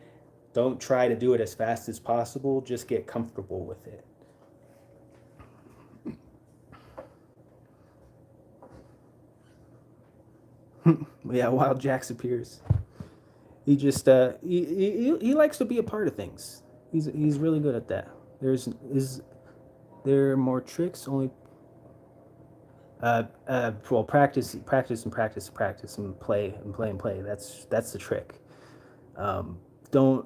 to do it as fast as possible. Just get comfortable with it. Yeah, Wild Jax appears. He just he likes to be a part of things. He's really good at that. Is there more tricks? Only well, practice and play. That's the trick. Don't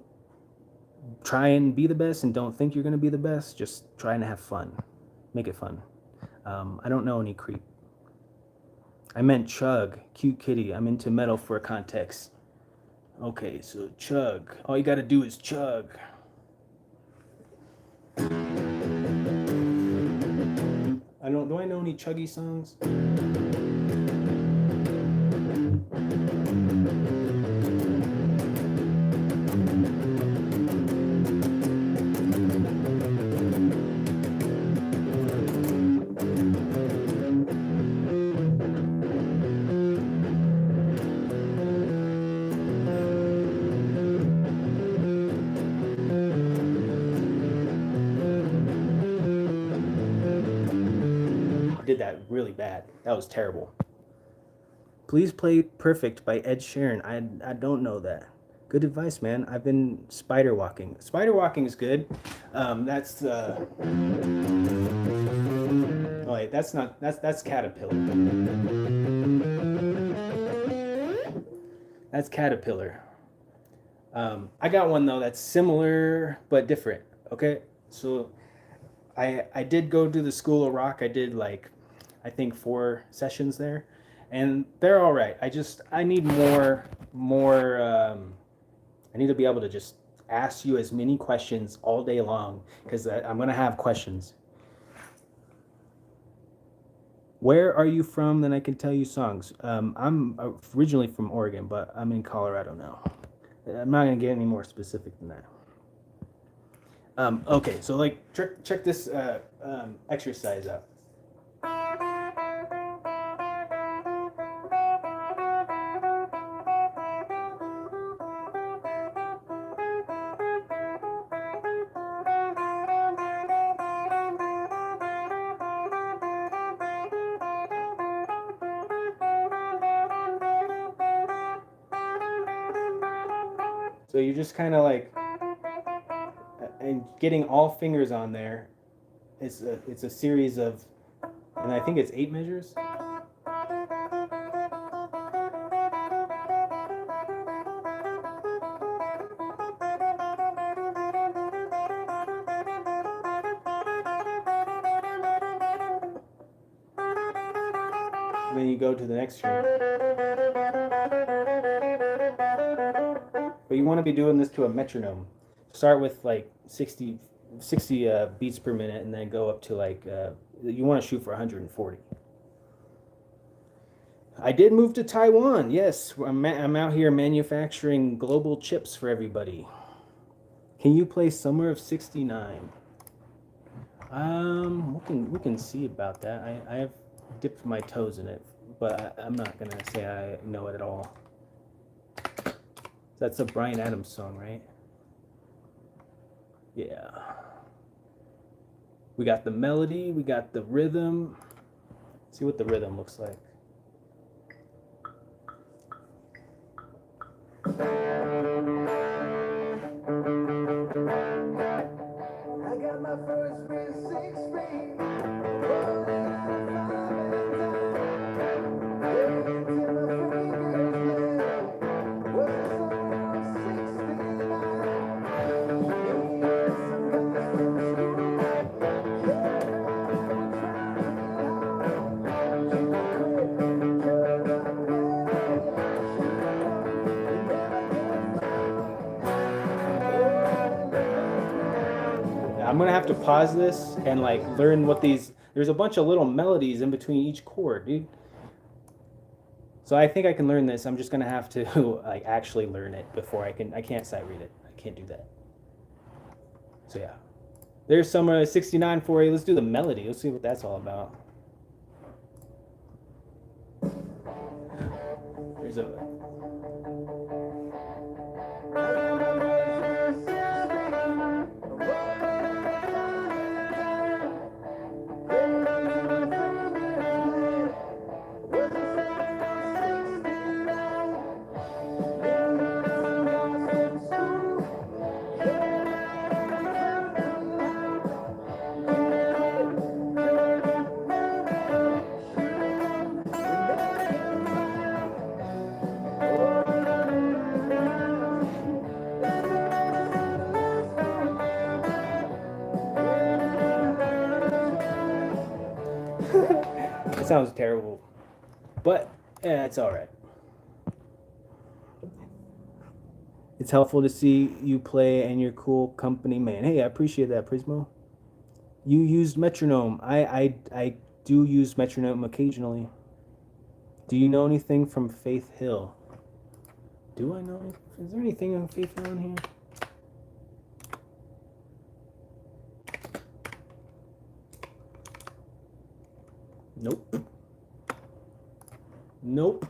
try and be the best, and don't think you're gonna be the best. Just try and have fun. Make it fun. I don't know any creep. I meant chug, cute kitty. I'm into metal for context. Okay, so chug. All you gotta do is chug. Do I know any chuggy songs? Did that really bad. That was terrible. Please play Perfect by Ed Sheeran. I don't know that. Good advice, man. I've been spider walking. Spider walking is good. That's oh wait, that's Caterpillar. That's Caterpillar. I got one though that's similar but different. Okay, so I did go to the School of Rock. I did like I think 4 sessions there, and they're all right. I need more. I need to be able to just ask you as many questions all day long because I'm gonna have questions. Where are you from? Then I can tell you songs. I'm originally from Oregon, but I'm in Colorado now. I'm not gonna get any more specific than that. Okay, so like check this exercise out. So you're just kind of like, and getting all fingers on there. It's a series of, and I think it's 8 measures. And then you go to the next string. But you want to be doing this to a metronome. Start with like 60 beats per minute and then go up to like, you want to shoot for 140. I did move to Taiwan. Yes, I'm out here manufacturing global chips for everybody. Can you play Summer of '69? We can see about that. I have dipped my toes in it, but I'm not gonna say I know it at all. That's a Bryan Adams song, right? Yeah. We got the melody, we got the rhythm. Let's see what the rhythm looks like. I got my first with 6 feet. I'm gonna have to pause this and like learn what these. There's a bunch of little melodies in between each chord, dude. So I think I can learn this. I'm just gonna have to like actually learn it before I can. I can't sight read it. I can't do that. So yeah, there's Summer 69 for you. Let's do the melody. Let's see what that's all about. There's a. It sounds terrible, but yeah, it's all right. It's helpful to see you play and your cool company, man. Hey, I appreciate that, Prismo. You used metronome. I do use metronome occasionally. Do you know anything from Faith Hill? Do I know? Is there anything on Faith Hill in here? Nope. Nope.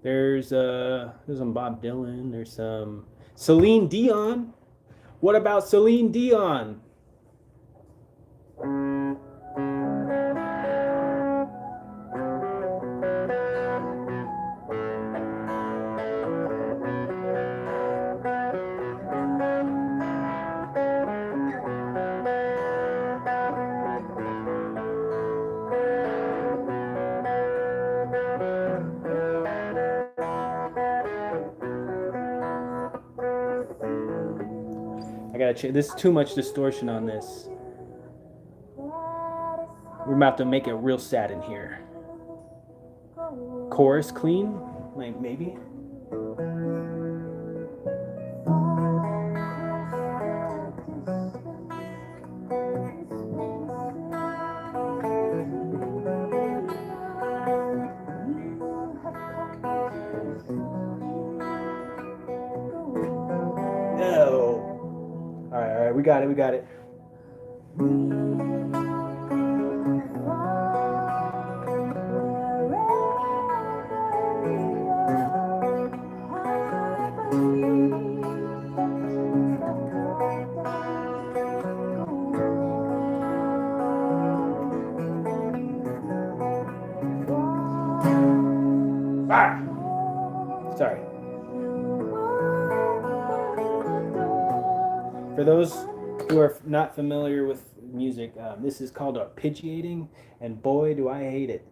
There's some Bob Dylan. There's some Celine Dion. What about Celine Dion? This is too much distortion on this. We're about to make it real sad in here. Chorus clean, like maybe. No. All right, we got it. Sorry. For those who are not familiar with music, this is called arpeggiating, and boy, do I hate it.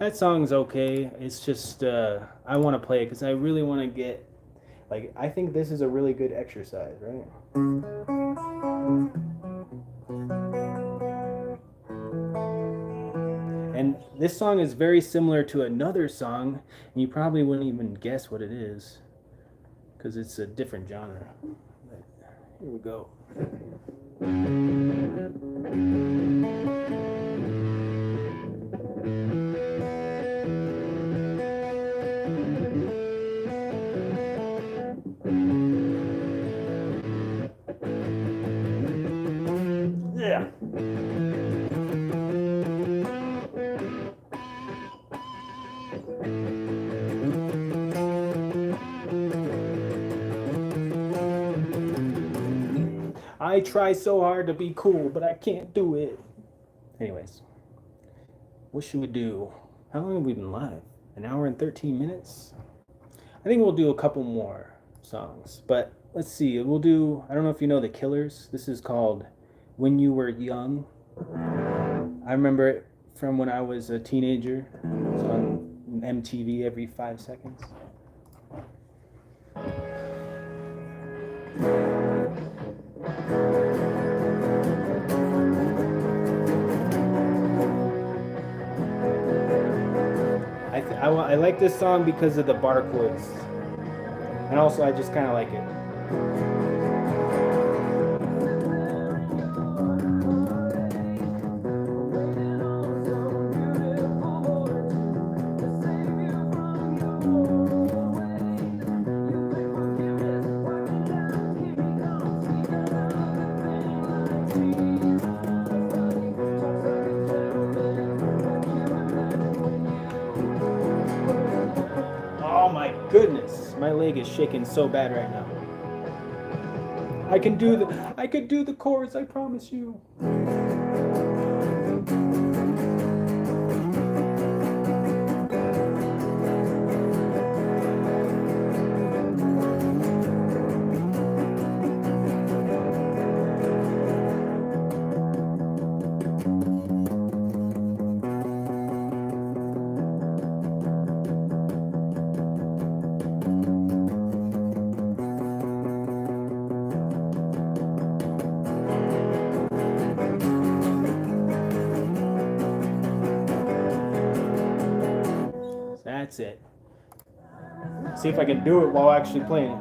That song's okay. It's just I want to play it because I really want to get, like, I think this is a really good exercise, right? And this song is very similar to another song, and you probably wouldn't even guess what it is because it's a different genre. But here we go. Yeah. I try so hard to be cool, but I can't do it. Anyways, what should we do? How long have we been live? An hour and 13 minutes? I think we'll do a couple more songs, but let's see. We'll do, I don't know if you know the Killers. This is called When You Were Young. I remember it from when I was a teenager. It was on MTV every 5 seconds. I like this song because of the bar chords. And also I just kind of like it. Goodness, my leg is shaking so bad right now. I could do the chorus, I promise you. That's it. See if I can do it while actually playing it.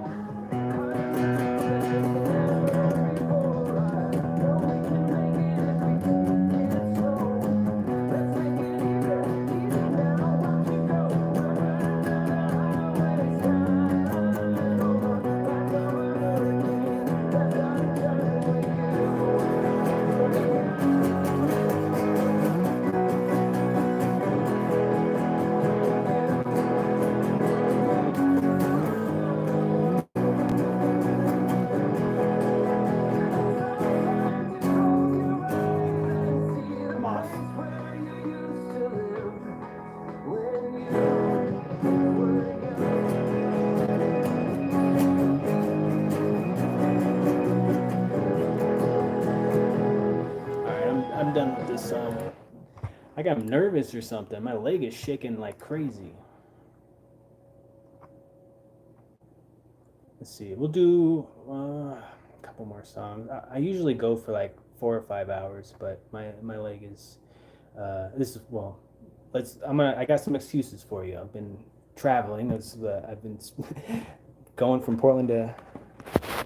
Like I'm nervous or something. My leg is shaking like crazy. Let's see. We'll do a couple more songs. I usually go for like 4 or 5 hours, but my leg is this is well. I got some excuses for you. I've been traveling. I've been going from Portland to.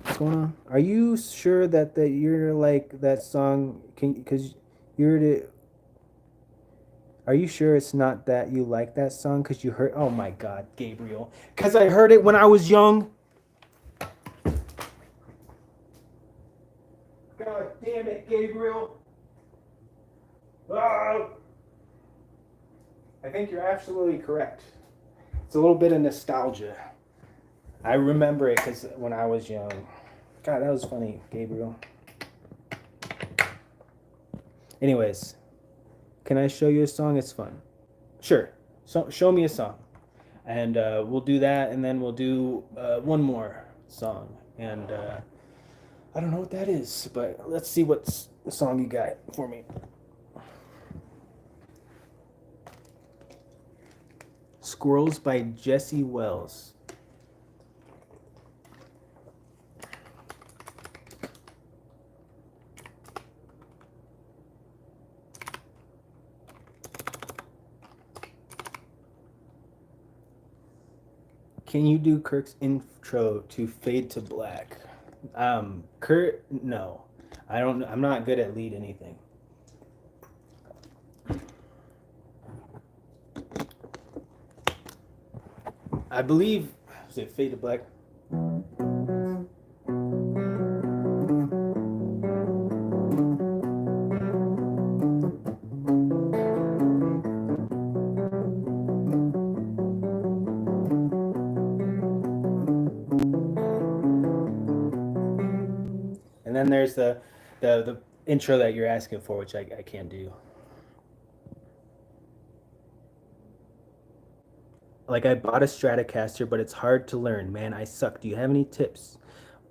What's going on? Are you sure that you're like that song? Because you're the. Are you sure it's not that you like that song because you heard? Oh my God, Gabriel! Because I heard it when I was young. God damn it, Gabriel! Ah! I think you're absolutely correct. It's a little bit of nostalgia. I remember it because when I was young. God, that was funny, Gabriel. Anyways, can I show you a song? It's fun. Sure. So show me a song, and we'll do that, and then we'll do one more song, and I don't know what that is, but let's see what song you got for me. Squirrels by Jesse Wells. Can you do Kirk's intro to Fade to Black? Kurt, no. I don't. I'm not good at lead anything. I believe. Is it Fade to Black? And then there's the intro that you're asking for, which I can't do. Like I bought a Stratocaster, but it's hard to learn. Man, I suck. Do you have any tips?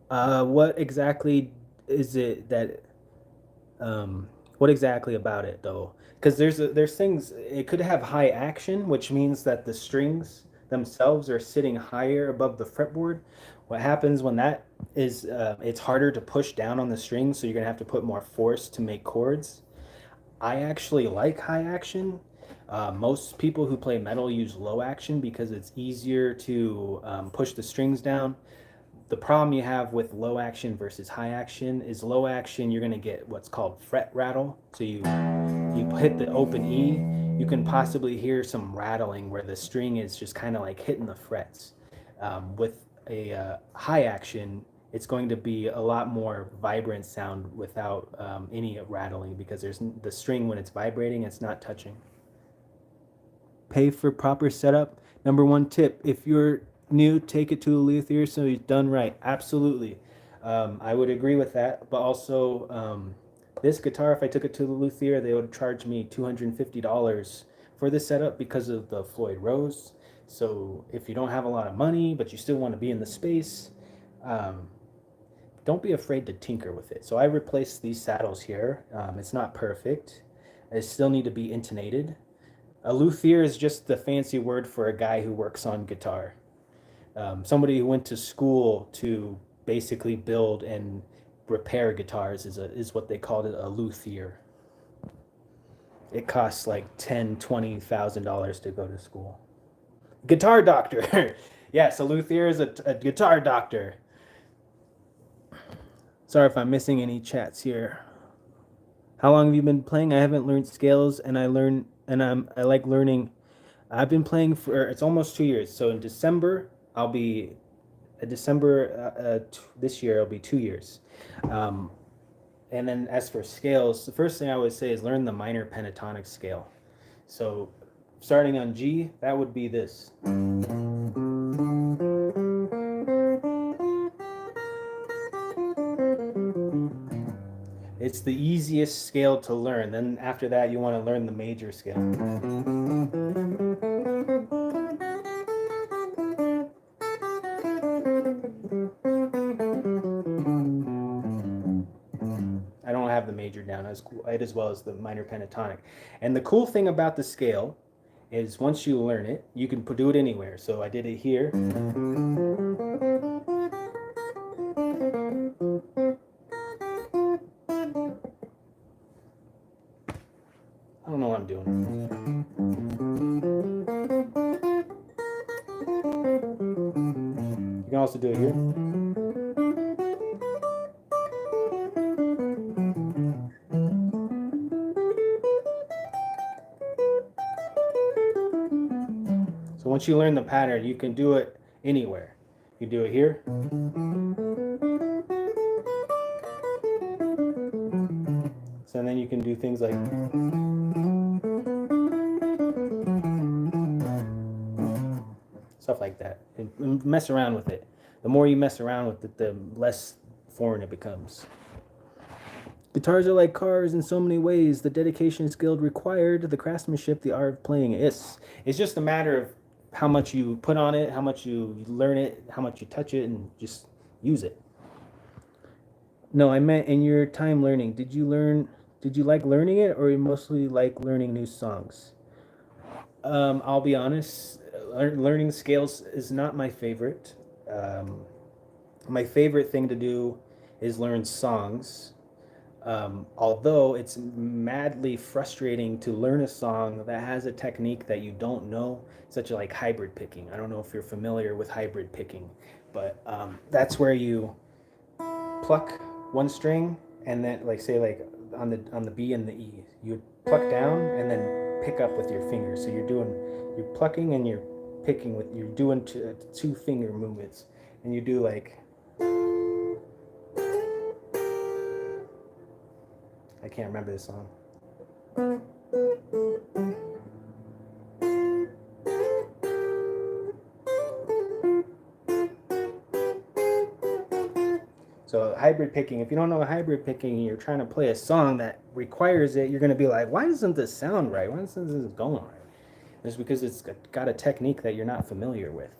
What exactly is it that? What exactly about it though? Because there's things. It could have high action, which means that the strings themselves are sitting higher above the fretboard. What happens when that is? It's harder to push down on the strings, so you're gonna have to put more force to make chords. I actually like high action. Most people who play metal use low action because it's easier to push the strings down. The problem you have with low action versus high action is low action you're going to get what's called fret rattle. So you hit the open E, you can possibly hear some rattling where the string is just kind of like hitting the frets. With a high action, it's going to be a lot more vibrant sound without any rattling because there's the string when it's vibrating, it's not touching. Pay for proper setup. Number one tip: if you're new, take it to a luthier so he's done right. Absolutely, I would agree with that. But also, this guitar, if I took it to the luthier, they would charge me $250 for this setup because of the Floyd Rose. So if you don't have a lot of money but you still want to be in the space, don't be afraid to tinker with it. So I replaced these saddles here. It's not perfect. They still need to be intonated. A luthier is just the fancy word for a guy who works on guitar. Somebody who went to school to basically build and repair guitars is what they called it, a luthier. It costs like $10,000-$20,000 to go to school. Guitar doctor. Yes, a luthier is a guitar doctor. Sorry if I'm missing any chats here. How long have you been playing? I haven't learned scales, and I like learning. I've been playing for it's almost 2 years. So in December, I'll be this year it'll be 2 years. And then as for scales, the first thing I would say is learn the minor pentatonic scale. So starting on G, that would be this. It's the easiest scale to learn. Then after that, you want to learn the major scale. I don't have the major down. down, as well as the minor pentatonic. And the cool thing about the scale is once you learn it, you can do it anywhere. So I did it here. I don't know what I'm doing. You can also do it here. So once you learn the pattern, you can do it anywhere. You do it here. So then you can do things like stuff like that, and mess around with it. The more you mess around with it, the less foreign it becomes. Guitars are like cars in so many ways. The dedication, skill required, the craftsmanship, the art of playing. It's just a matter of how much you put on it, how much you learn it, how much you touch it, and just use it. No, I meant in your time learning. Did you like learning it, or you mostly like learning new songs? I'll be honest, learning scales is not my favorite. My favorite thing to do is learn songs. Although it's madly frustrating to learn a song that has a technique that you don't know, such as like hybrid picking. I don't know if you're familiar with hybrid picking, but that's where you pluck one string and then like on the B and the E, you pluck down and then pick up with your fingers. So you're plucking and you're picking you're doing two finger movements, and you do like, I can't remember this song. So hybrid picking, if you don't know hybrid picking and you're trying to play a song that requires it, you're going to be like, why doesn't this sound right? Why doesn't this go right? It's because it's got a technique that you're not familiar with.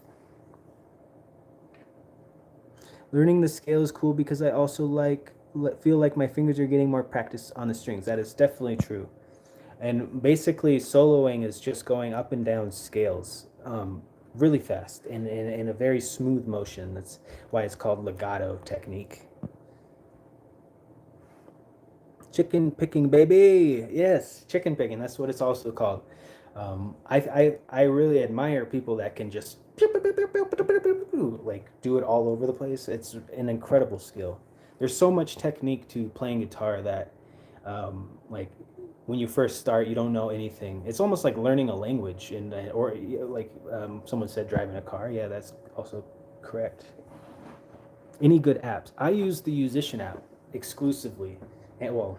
Learning the scale is cool because I also feel like my fingers are getting more practice on the strings. That is definitely true. And basically soloing is just going up and down scales really fast in a very smooth motion. That's why it's called legato technique. Chicken picking, baby. Yes, chicken picking. That's what it's also called. I really admire people that can just like do it all over the place. It's an incredible skill. There's so much technique to playing guitar that like when you first start, you don't know anything. It's almost like learning a language, or like someone said, driving a car. Yeah, that's also correct. Any good apps? I use the Musician app exclusively, and well,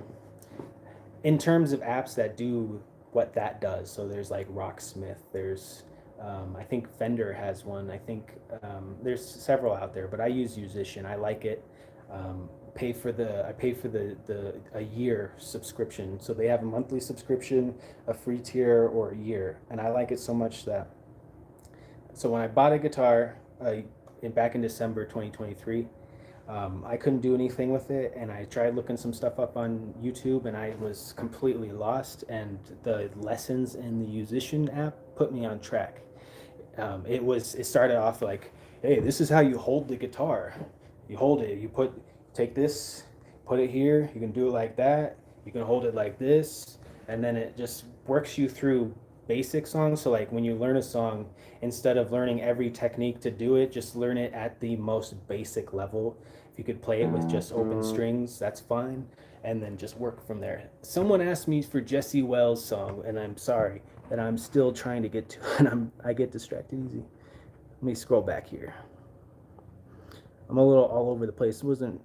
in terms of apps that do what that does. So there's like Rocksmith. There's I think Fender has one. I think there's several out there, but I use Musician. I like it. I pay for the a year subscription. So they have a monthly subscription, a free tier, or a year, and I like it so much that. So when I bought a guitar back in December 2023, I couldn't do anything with it, and I tried looking some stuff up on YouTube, and I was completely lost. And the lessons in the Musician app put me on track. It started off like, hey, this is how you hold the guitar. You hold it. Take this, put it here. You can do it like that. You can hold it like this, and then it just works you through basic songs. So like when you learn a song, instead of learning every technique to do it, just learn it at the most basic level. If you could play it with just open strings, that's fine, and then just work from there. Someone asked me for Jesse Wells' song, and I'm sorry that I'm still trying to get to it, and I get distracted easy. Let me scroll back here. I'm a little all over the place. Wasn't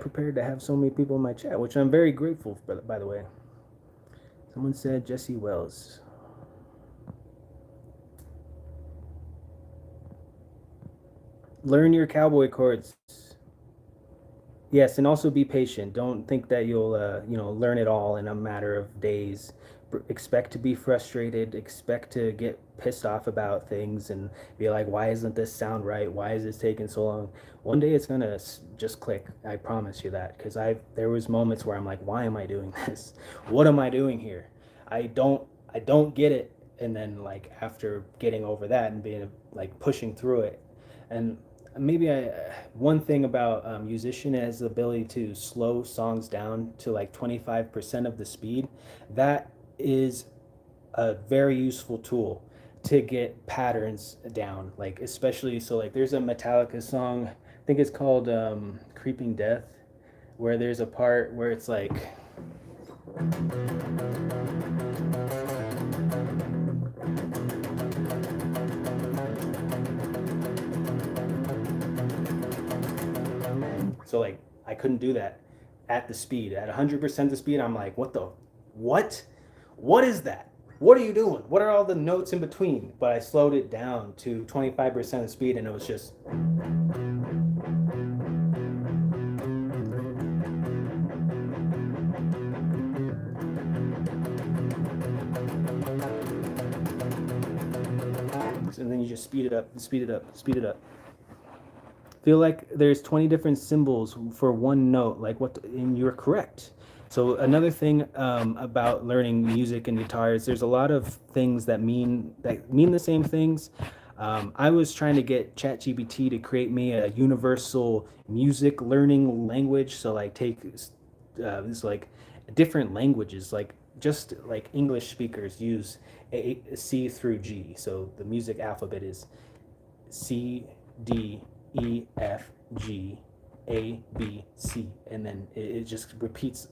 prepared to have so many people in my chat, which I'm very grateful for, by the way. Someone said Jesse Wells. Learn your cowboy chords. Yes, and also be patient. Don't think that you'll learn it all in a matter of days. expect to be frustrated, expect to get pissed off about things and be like, why isn't this sound right? Why is this taking so long? One day it's gonna just click. I promise you that. Because there was moments where I'm like, why am I doing this? What am I doing here? I don't get it. And then like after getting over that and being like pushing through it, and maybe one thing about musician is the ability to slow songs down to like 25% of the speed. That is a very useful tool to get patterns down, like especially so like there's a Metallica song, I think it's called Creeping Death, where there's a part where it's like so like I couldn't do that at the speed, at 100% the speed. I'm like, what is that? What are you doing? What are all the notes in between? But I slowed it down to 25% of speed, and it was just. And then you just speed it up, speed it up, speed it up. Feel like there's 20 different symbols for one note, like and you're correct. So another thing about learning music and guitar is there's a lot of things that mean the same things. I was trying to get ChatGPT to create me a universal music learning language. So like take this like different languages, like just like English speakers use C through G. So the music alphabet is C, D, E, F, G, A, B, C, and then it just repeats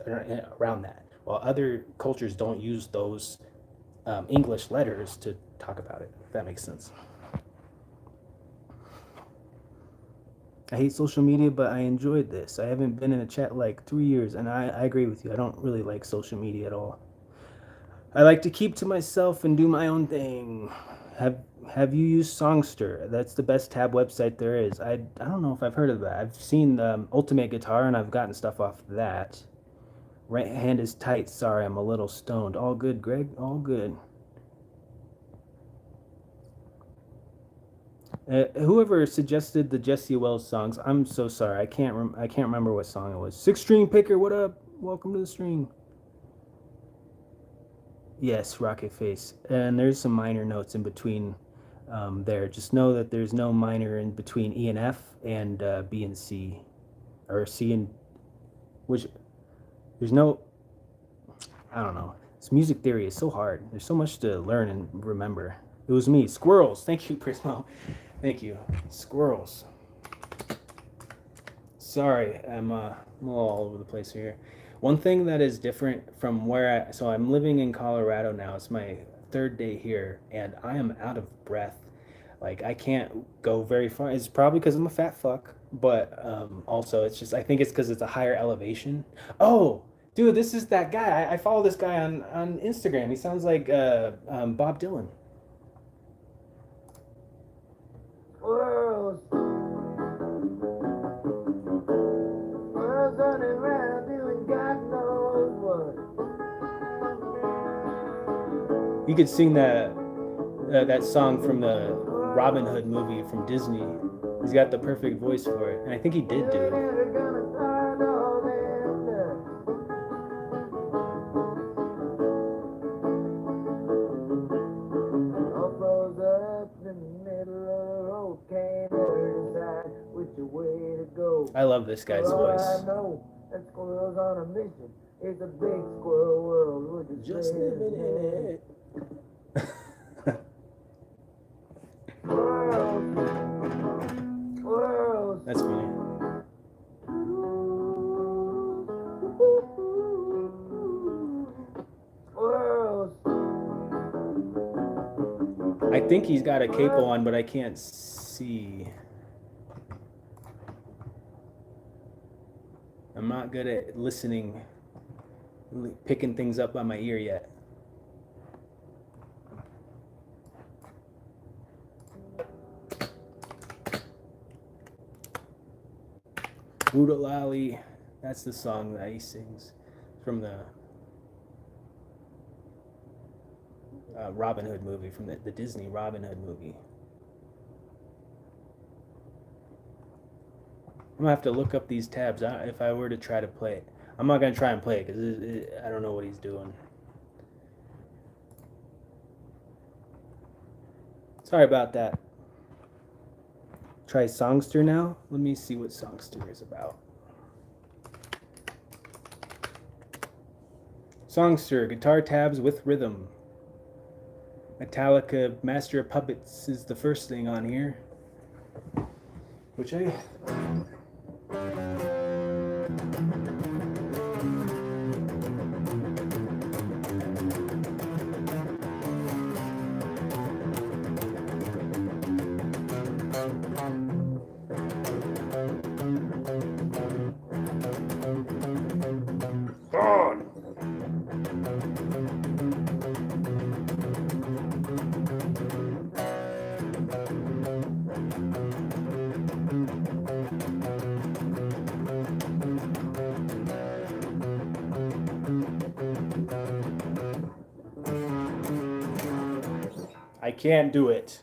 around that. While other cultures don't use those English letters to talk about it, if that makes sense. I hate social media, but I enjoyed this. I haven't been in a chat like 3 years, and I agree with you. I don't really like social media at all. I like to keep to myself and do my own thing. Have you used Songster? That's the best tab website there is. I don't know if I've heard of that. I've seen Ultimate Guitar, and I've gotten stuff off of that. Right hand is tight. Sorry, I'm a little stoned. All good, Greg. All good. Whoever suggested the Jesse Wells songs, I'm so sorry. I can't remember what song it was. Six String Picker, what up? Welcome to the stream. Yes, Rocket Face. And there's some minor notes in between there. Just know that there's no minor in between E and F and B and C, or C and which. There's no. I don't know. This music theory is so hard. There's so much to learn and remember. It was me. Squirrels. Thank you, Prismo. Thank you. Squirrels. Sorry, I'm all over the place here. One thing that is different from so I'm living in Colorado now. It's my third day here, and I am out of breath. Like I can't go very far. It's probably because I'm a fat fuck, but also it's just I think it's because it's a higher elevation. Oh, dude, this is that guy. I follow this guy on Instagram. He sounds like Bob Dylan. World's running around doing God knows what. You could sing that song from the Robin Hood movie from Disney. He's got the perfect voice for it, and I think he did do it. I love this guy's voice. That squirrel's on a mission. It's a big squirrel world. We're just living in it. That's funny. I think he's got a capo on, but I can't see. I'm not good at listening, picking things up by my ear yet. Oodalali, that's the song that he sings from the Robin Hood movie, from the Disney Robin Hood movie. I'm gonna have to look up these tabs if I were to try to play it. I'm not gonna try and play it because I don't know what he's doing. Sorry about that. Try Songster now. Let me see what Songster is about. Songster, guitar tabs with rhythm. Metallica, Master of Puppets is the first thing on here. Which I can't do it.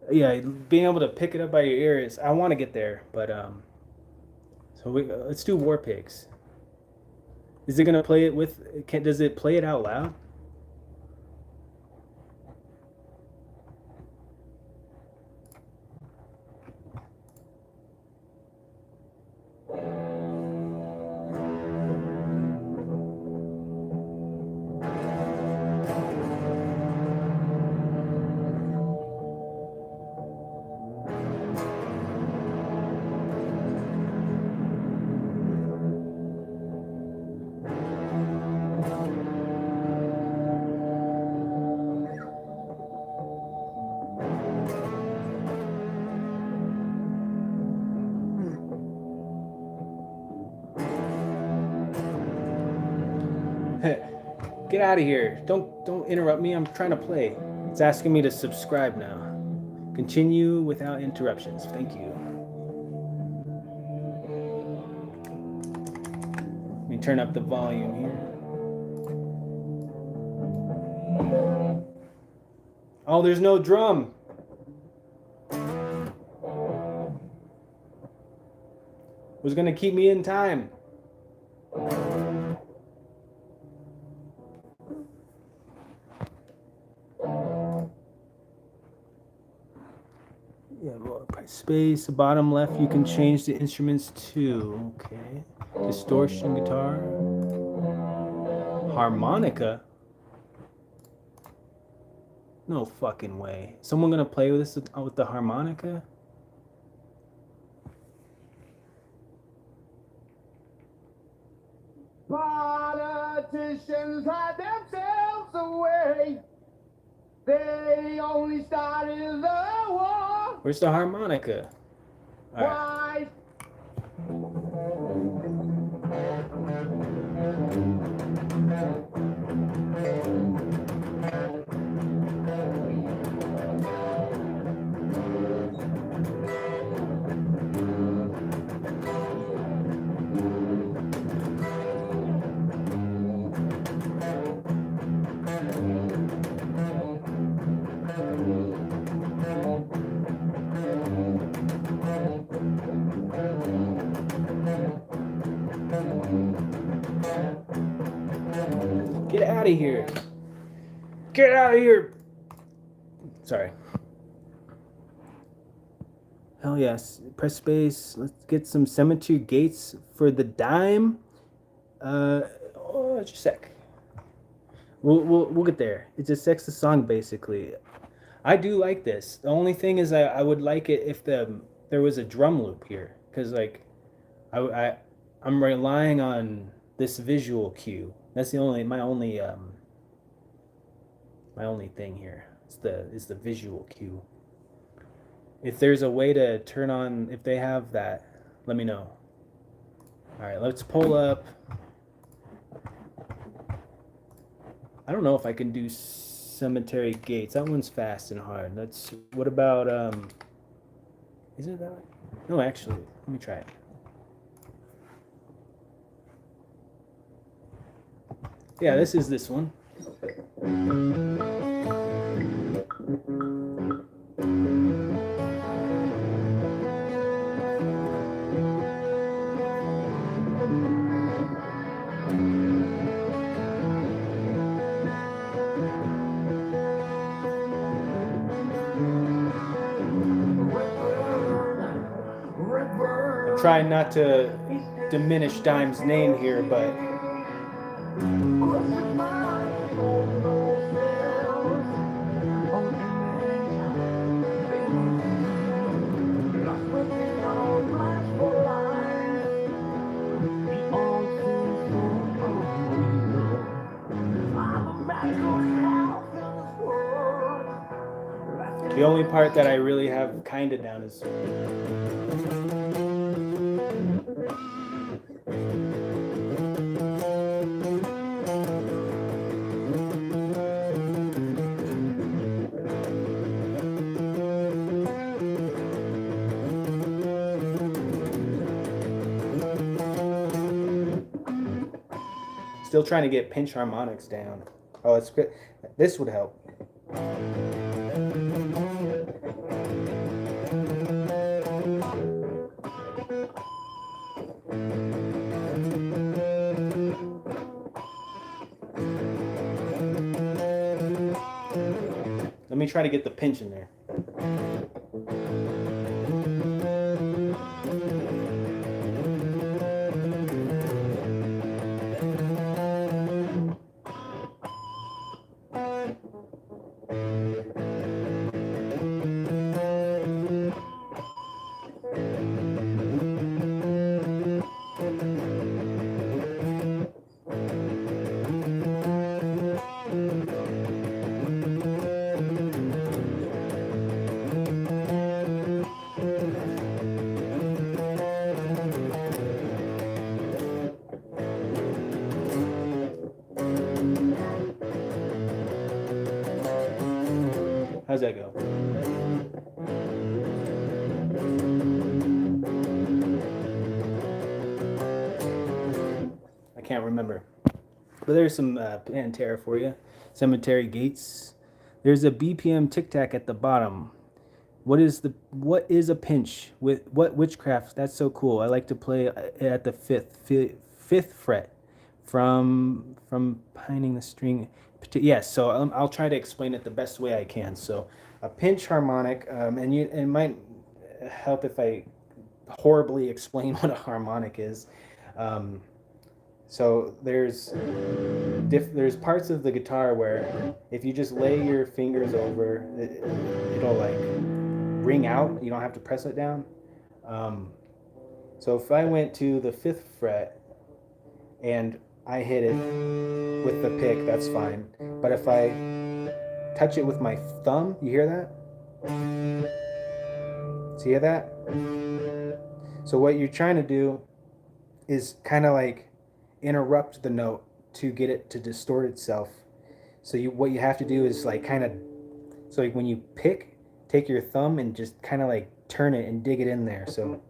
Yeah, being able to pick it up by your ears, I want to get there, but so let's do War Pigs. Is it gonna play it with? Does it play it out loud? Get out of here. Don't interrupt me. I'm trying to play. It's asking me to subscribe now. Continue without interruptions. Thank you. Let me turn up the volume here. Oh, there's no drum. Was gonna keep me in time. Yeah, well, press space, bottom left, you can change the instruments to, okay. Distortion guitar. Harmonica? No fucking way. Someone gonna play with this with the harmonica? Politicians hide themselves away. They only started the war. Where's the harmonica? All right. Get out of here. Get out of here. Sorry. Hell yes. Press space. Let's get some cemetery gates for the dime. Just a sec. We'll get there. It just sets the song basically. I do like this. The only thing is I would like it if there was a drum loop here, because like I'm relying on this visual cue. That's my only thing here. Is the visual cue. If there's a way to turn on, if they have that, let me know. All right, let's pull up. I don't know if I can do cemetery gates. That one's fast and hard. What about is it that way? No, actually, let me try it. Yeah, this is this one. Trying not to diminish Dime's name here, but the only part that I really have kind of down is still trying to get pinch harmonics down. Oh, it's good. This would help. Let me try to get the pinch in there. How's that go? I can't remember. But there's some Pantera for you. Cemetery Gates. There's a BPM tic tac at the bottom. What is a pinch with what witchcraft? That's so cool. I like to play at the fifth fret from pining the string. Yes, so I'll try to explain it the best way I can. So a pinch harmonic, and it might help if I horribly explain what a harmonic is. So there's parts of the guitar where if you just lay your fingers over, it'll like ring out. You don't have to press it down. So if I went to the 5th fret and I hit it with the pick, that's fine. But if I touch it with my thumb, you hear that? So you hear that? So what you're trying to do is kind of like interrupt the note to get it to distort itself. So what you have to do is like kind of, so like when you pick, take your thumb and just kind of like turn it and dig it in there. So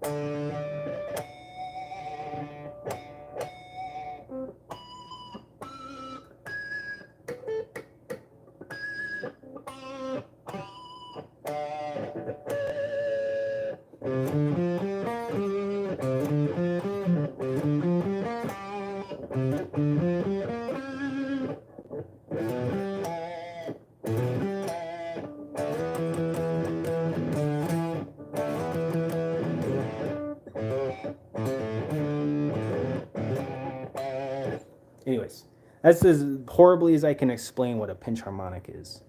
anyways, that's as horribly as I can explain what a pinch harmonic is.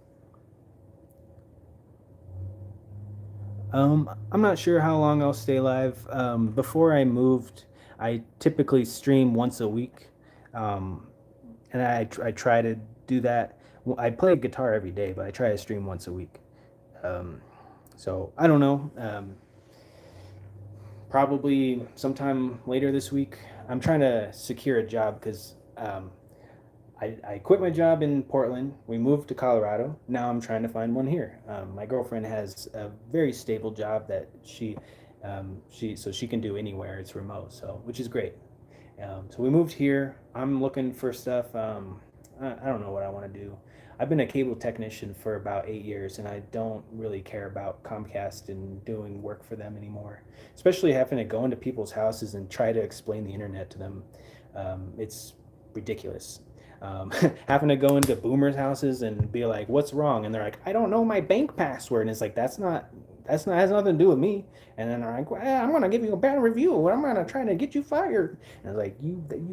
I'm not sure how long I'll stay live. Before I moved, I typically stream once a week, and I try to do that. I play guitar every day, but I try to stream once a week. So I don't know. Probably sometime later this week. I'm trying to secure a job because I quit my job in Portland. We moved to Colorado. Now I'm trying to find one here. My girlfriend has a very stable job that she can do anywhere. It's remote, so which is great. So we moved here. I'm looking for stuff. I don't know what I want to do. I've been a cable technician for about 8 years, and I don't really care about Comcast and doing work for them anymore. Especially having to go into people's houses and try to explain the internet to them. It's ridiculous. Having to go into boomers' houses and be like, "What's wrong?" And they're like, "I don't know my bank password." And it's like, that's not has nothing to do with me. And then they're like, well, "I'm gonna give you a bad review. I'm gonna try to get you fired." And it's like,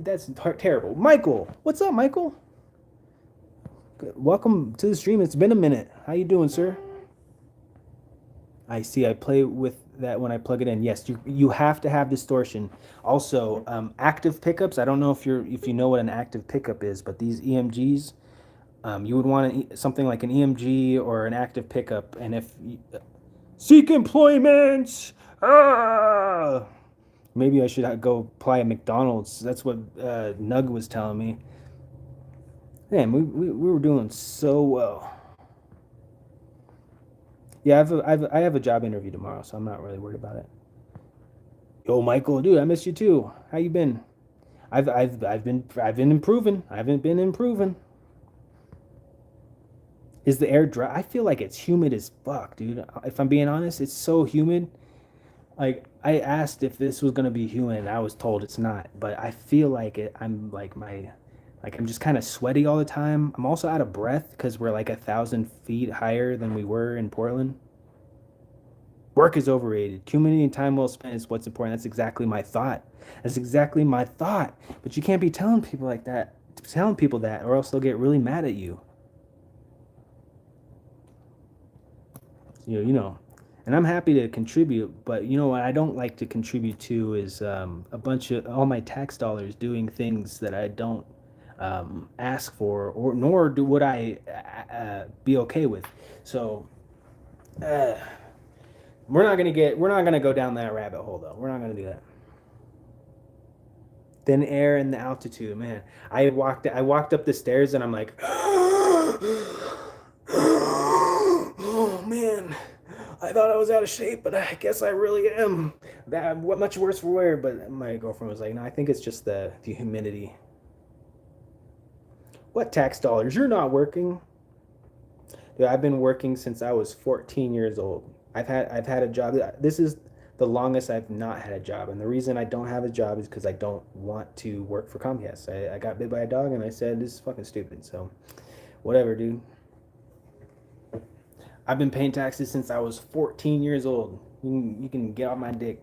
that's terrible. Michael, what's up, Michael? Welcome to the stream. It's been a minute. How you doing, sir? I see. I play with that when I plug it in. Yes, you have to have distortion. Also, active pickups. I don't know if you know what an active pickup is, but these EMGs, you would want something like an EMG or an active pickup. And if you, seek employment, maybe I should go apply at McDonald's. That's what Nug was telling me. Man, we were doing so well. Yeah, I have a job interview tomorrow, so I'm not really worried about it. Yo, Michael, dude, I miss you too. How you been? I've been improving. I haven't been improving. Is the air dry? I feel like it's humid as fuck, dude. If I'm being honest, it's so humid. Like I asked if this was gonna be humid, and I was told it's not. But I feel like it. I'm just kind of sweaty all the time. I'm also out of breath because we're like 1,000 feet higher than we were in Portland. Work is overrated. Community and time well spent is what's important. That's exactly my thought. That's exactly my thought. But you can't be telling people like that, or else they'll get really mad at you. You know. And I'm happy to contribute, but you know what I don't like to contribute to is a bunch of all my tax dollars doing things that I don't ask for, or nor do would I be okay with. So. We're not gonna go down that rabbit hole though. We're not gonna do that. Thin air and the altitude, man. I walked up the stairs and I'm like, oh man, I thought I was out of shape, but I guess I really am. That what much worse for wear. But my girlfriend was like, no, I think it's just the humidity. What tax dollars? You're not working. Dude, I've been working since I was 14 years old. I've had a job. This is the longest I've not had a job, and the reason I don't have a job is because I don't want to work for Comcast. I got bit by a dog, and I said this is fucking stupid. So, whatever, dude. I've been paying taxes since I was 14 years old. You can get off my dick.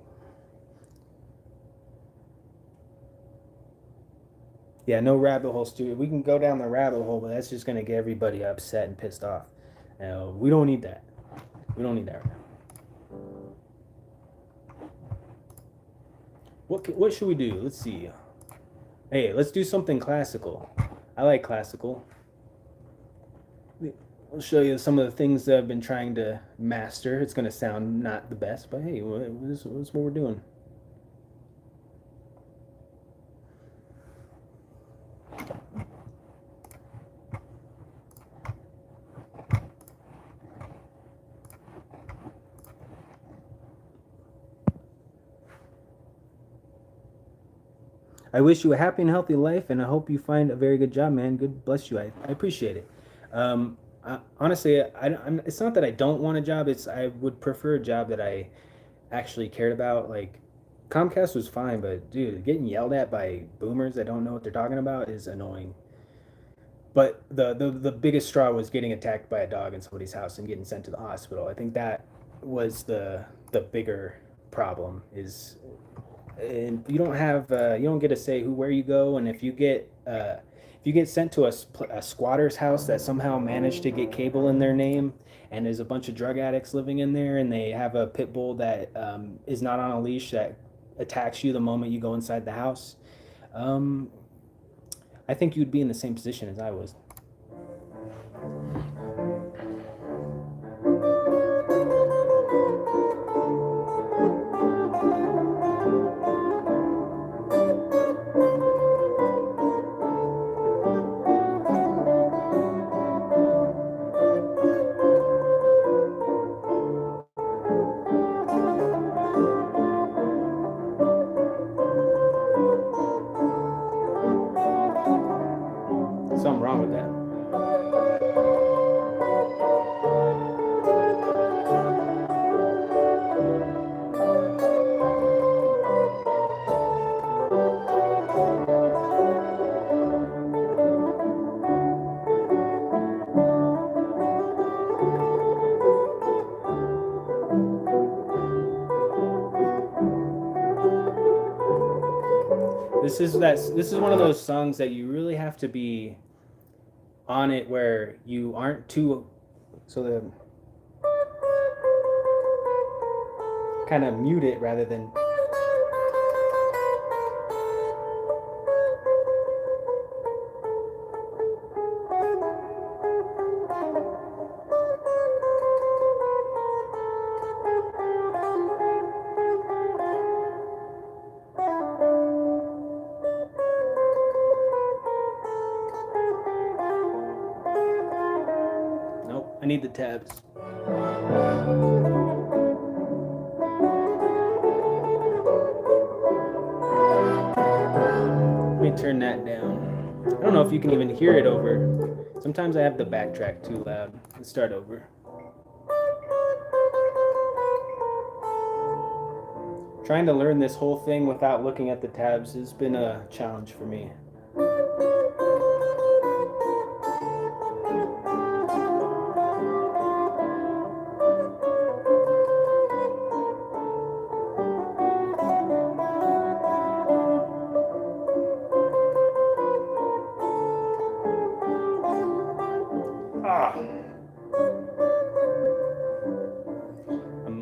Yeah, no rabbit hole, dude. We can go down the rabbit hole, but that's just gonna get everybody upset and pissed off. We don't need that. We don't need that right now. What should we do? Let's see. Hey, let's do something classical. I like classical. I'll show you some of the things that I've been trying to master. It's gonna sound not the best, but hey, this is what we're doing. I wish you a happy and healthy life, and I hope you find a very good job, man. Good bless you. I appreciate it. Honestly, it's not that I don't want a job. It's I would prefer a job that I actually cared about. Like Comcast was fine, but dude, getting yelled at by boomers that don't know what they're talking about is annoying. But the biggest straw was getting attacked by a dog in somebody's house and getting sent to the hospital. I think that was the bigger problem is and you don't get to say where you go, and if you get sent to a squatter's house that somehow managed to get cable in their name, and there's a bunch of drug addicts living in there, and they have a pit bull that is not on a leash that attacks you the moment you go inside the house, I think you'd be in the same position as I was. something wrong with that. This is one of those songs that you really have to be on it where you aren't too, so the kind of mute it rather than. Nope, I need the tabs. Let me turn that down. I don't know if you can even hear it over. Sometimes I have the backtrack too loud. Let's start over. Trying to learn this whole thing without looking at the tabs has been a challenge for me.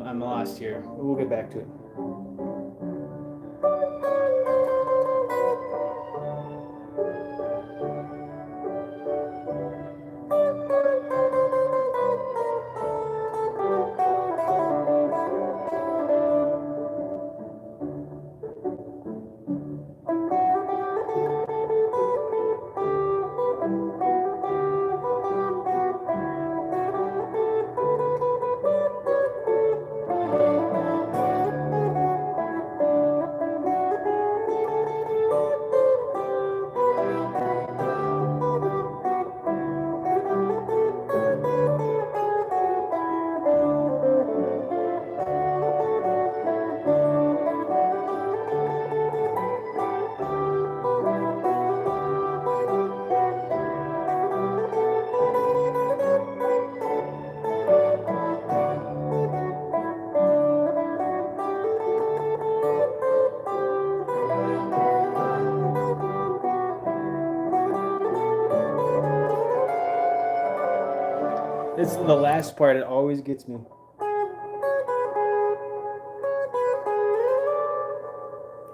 I'm lost here. We'll get back to it. It's the last part, it always gets me.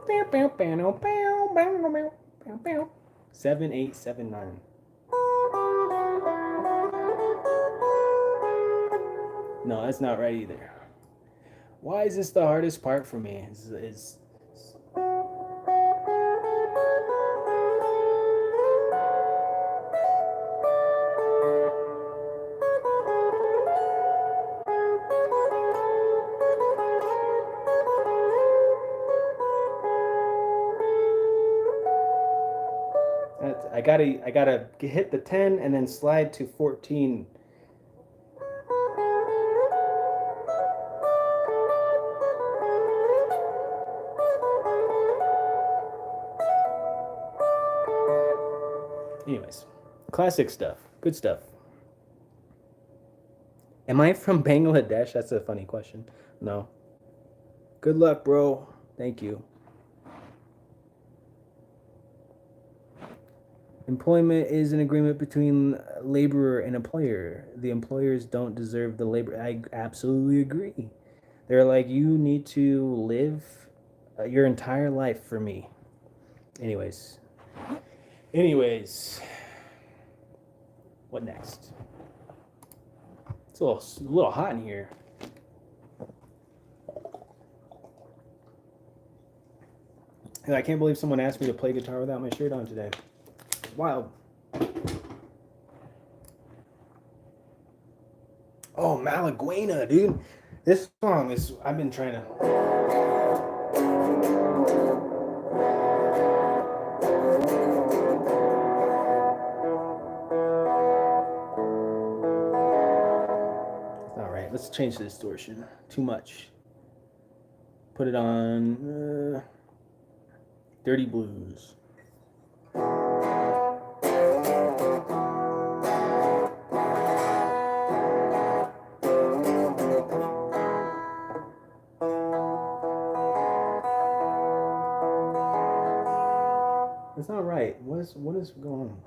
Bow, bow, bow, bow, bow, bow, bow, bow. 7879. No, that's not right either. Why is this the hardest part for me? I gotta hit the 10 and then slide to 14. Anyways, classic stuff, good stuff. Am I from Bangladesh? That's a funny question. No. Good luck, bro. Thank you. Employment is an agreement between laborer and employer. The employers don't deserve the labor. I absolutely agree. They're like, you need to live your entire life for me. Anyways, what next? It's a little hot in here. And I can't believe someone asked me to play guitar without my shirt on today. Wild. Oh, Malaguena, dude. This song is, I've been trying to. Let's change the distortion. Too much. Put it on Dirty Blues. That's not right. What is going on?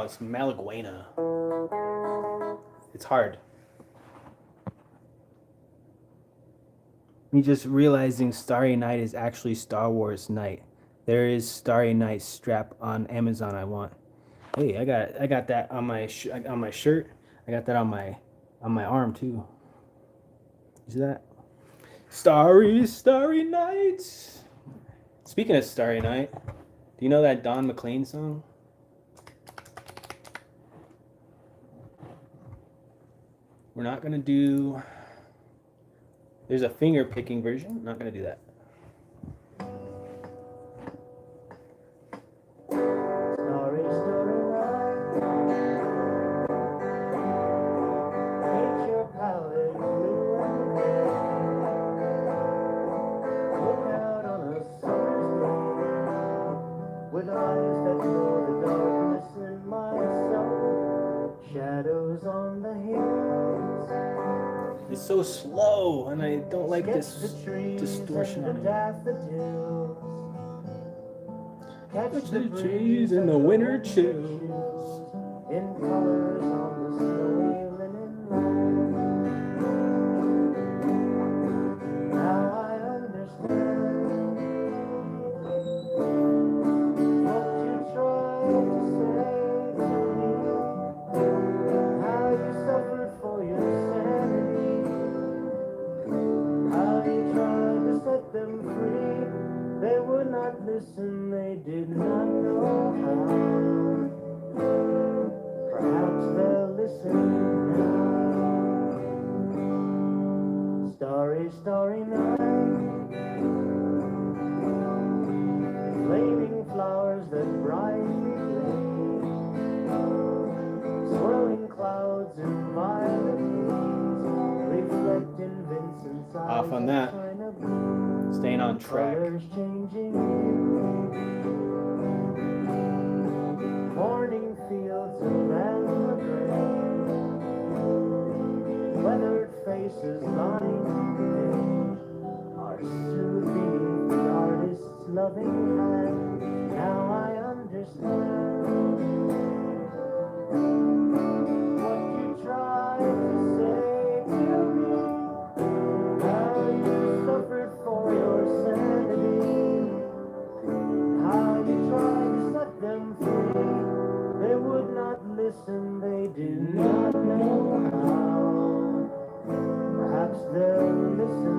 It's Malaguena. It's hard. Me just realizing Starry Night is actually Star Wars Night. There is Starry Night strap on Amazon I want. Hey, I got that on my shirt. I got that on my arm too. You see that? Starry Night. Speaking of Starry Night, do you know that Don McLean song? We're not gonna do. There's a finger picking version. I'm not gonna do that. Starry, starry night. Paint your palette blue and gray. Look out on a summer's day with eyes that know the darkness in my soul. Shadows on the hills. It's so slow, and I don't like this distortion on it. Catch the trees in the winter chills. In colors on the snowy linen land. Now I understand what you tried to say to me. How you suffered for your sanity. How you tried to set them free. They would not listen, they did not know how. Perhaps they'll listen now. Starry, starry night. Flaming flowers that brightly blaze. Swirling clouds and violet haze reflect in Vincent's eyes. Off on that. Staying on track. Morning fields of amber grain. Weathered faces lined today are soothing the artist's loving hand. Now I understand what you tried to say to me. How you suffered for your sanity. How you tried to set them free. They would not listen, they did not know how. Perhaps they'll listen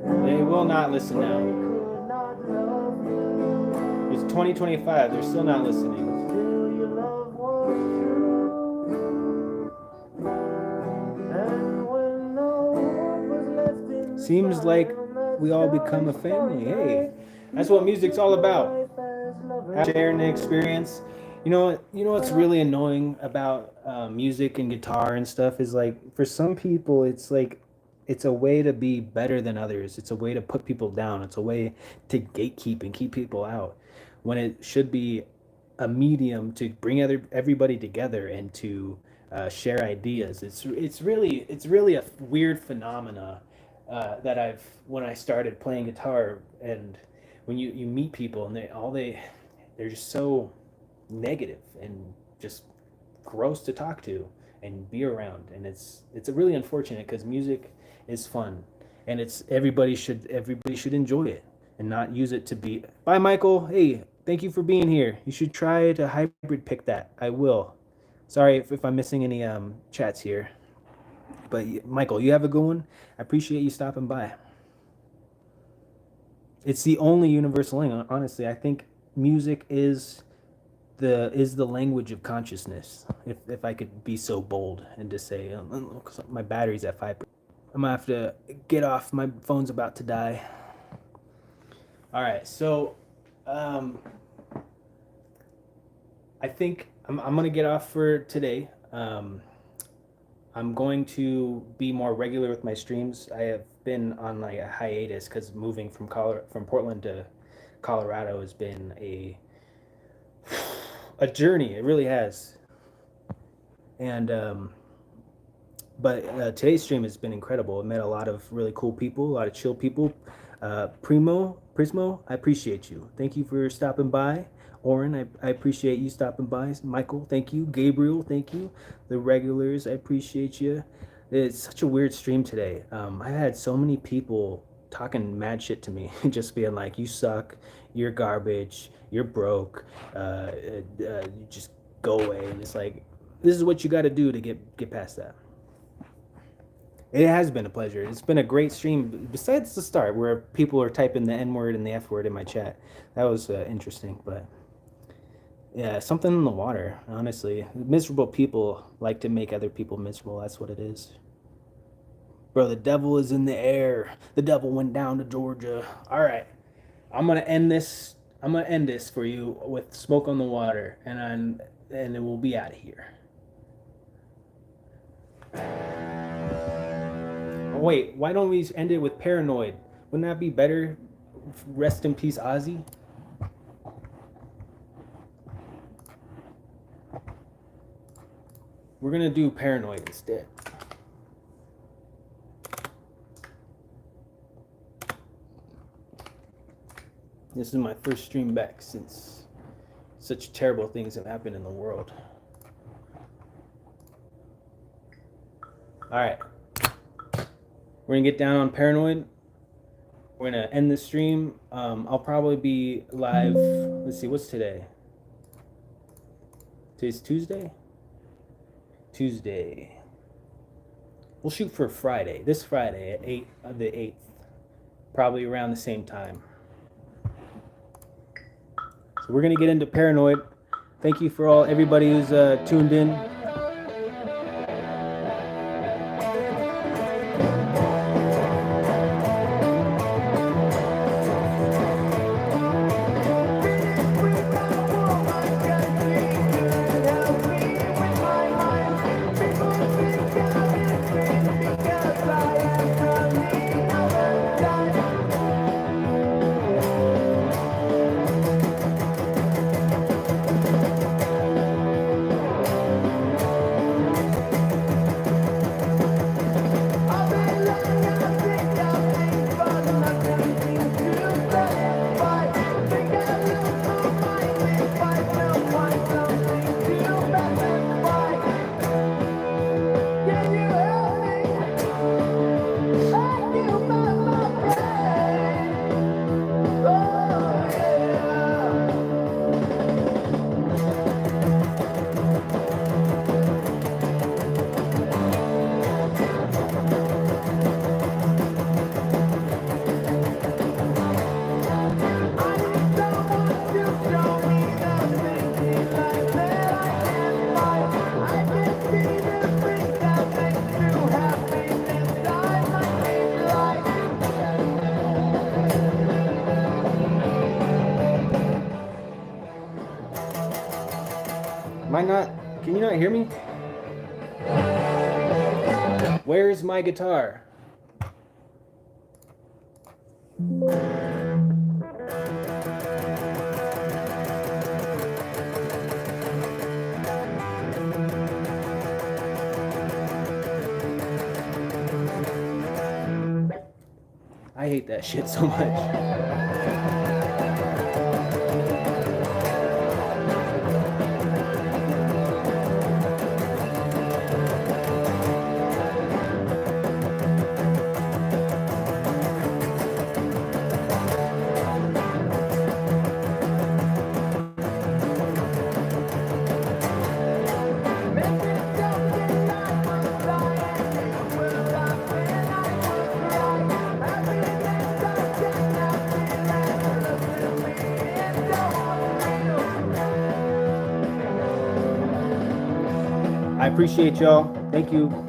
now. They will not listen now. They could not love you. It's 2025. They're still not listening. Still your love was true. And when no hope was left in the Seems like we all become a family. Hey, that's what music's all about. Sharing the experience. You know what's really annoying about music and guitar and stuff is like for some people it's like it's a way to be better than others. It's a way to put people down. It's a way to gatekeep and keep people out when it should be a medium to bring everybody together and to share ideas. It's really a weird phenomena that when I started playing guitar, and when you meet people and they're just so negative and just gross to talk to and be around, and it's really unfortunate because music is fun and everybody should enjoy it and not use it to be. Bye, Michael. Hey, thank you for being here. You should try to hybrid pick that. I will. Sorry if I'm missing any chats here, but Michael, you have a good one. I appreciate you stopping by. It's the only universal thing, honestly. I think music is the language of consciousness. If I could be so bold and to say, 'cause my battery's at 5%. I'm gonna have to get off. My phone's about to die. All right, so I think I'm gonna get off for today. I'm going to be more regular with my streams. I have been on like a hiatus because moving from Portland to Colorado has been a journey. It really has. And but today's stream has been incredible. I met a lot of really cool people, a lot of chill people. Prismo, I appreciate you. Thank you for stopping by. Oren, I appreciate you stopping by. Michael, thank you. Gabriel, thank you. The regulars, I appreciate you. It's such a weird stream today. I had so many people talking mad shit to me, just being like, "You suck, you're garbage, you're broke, you just go away." And it's like, this is what you got to do to get past that. It has been a pleasure. It's been a great stream. Besides the start, where people are typing the N word and the F word in my chat, that was interesting. But yeah, something in the water. Honestly, miserable people like to make other people miserable. That's what it is. Bro, the devil is in the air. The devil went down to Georgia. All right, I'm gonna end this. I'm gonna end this for you with "Smoke on the Water," and then we'll be out of here. Oh, wait, why don't we end it with "Paranoid"? Wouldn't that be better? Rest in peace, Ozzy. We're gonna do "Paranoid" instead. This is my first stream back since such terrible things have happened in the world. All right. We're gonna get down on "Paranoid." We're gonna end the stream. I'll probably be live. Let's see, what's today? Today's Tuesday? Tuesday. We'll shoot for Friday. This Friday at 8, the 8th. Probably around the same time. So we're gonna get into "Paranoid." Thank you for everybody who's tuned in. Can you not hear me? Where's my guitar? I hate that shit so much. I appreciate y'all. Thank you.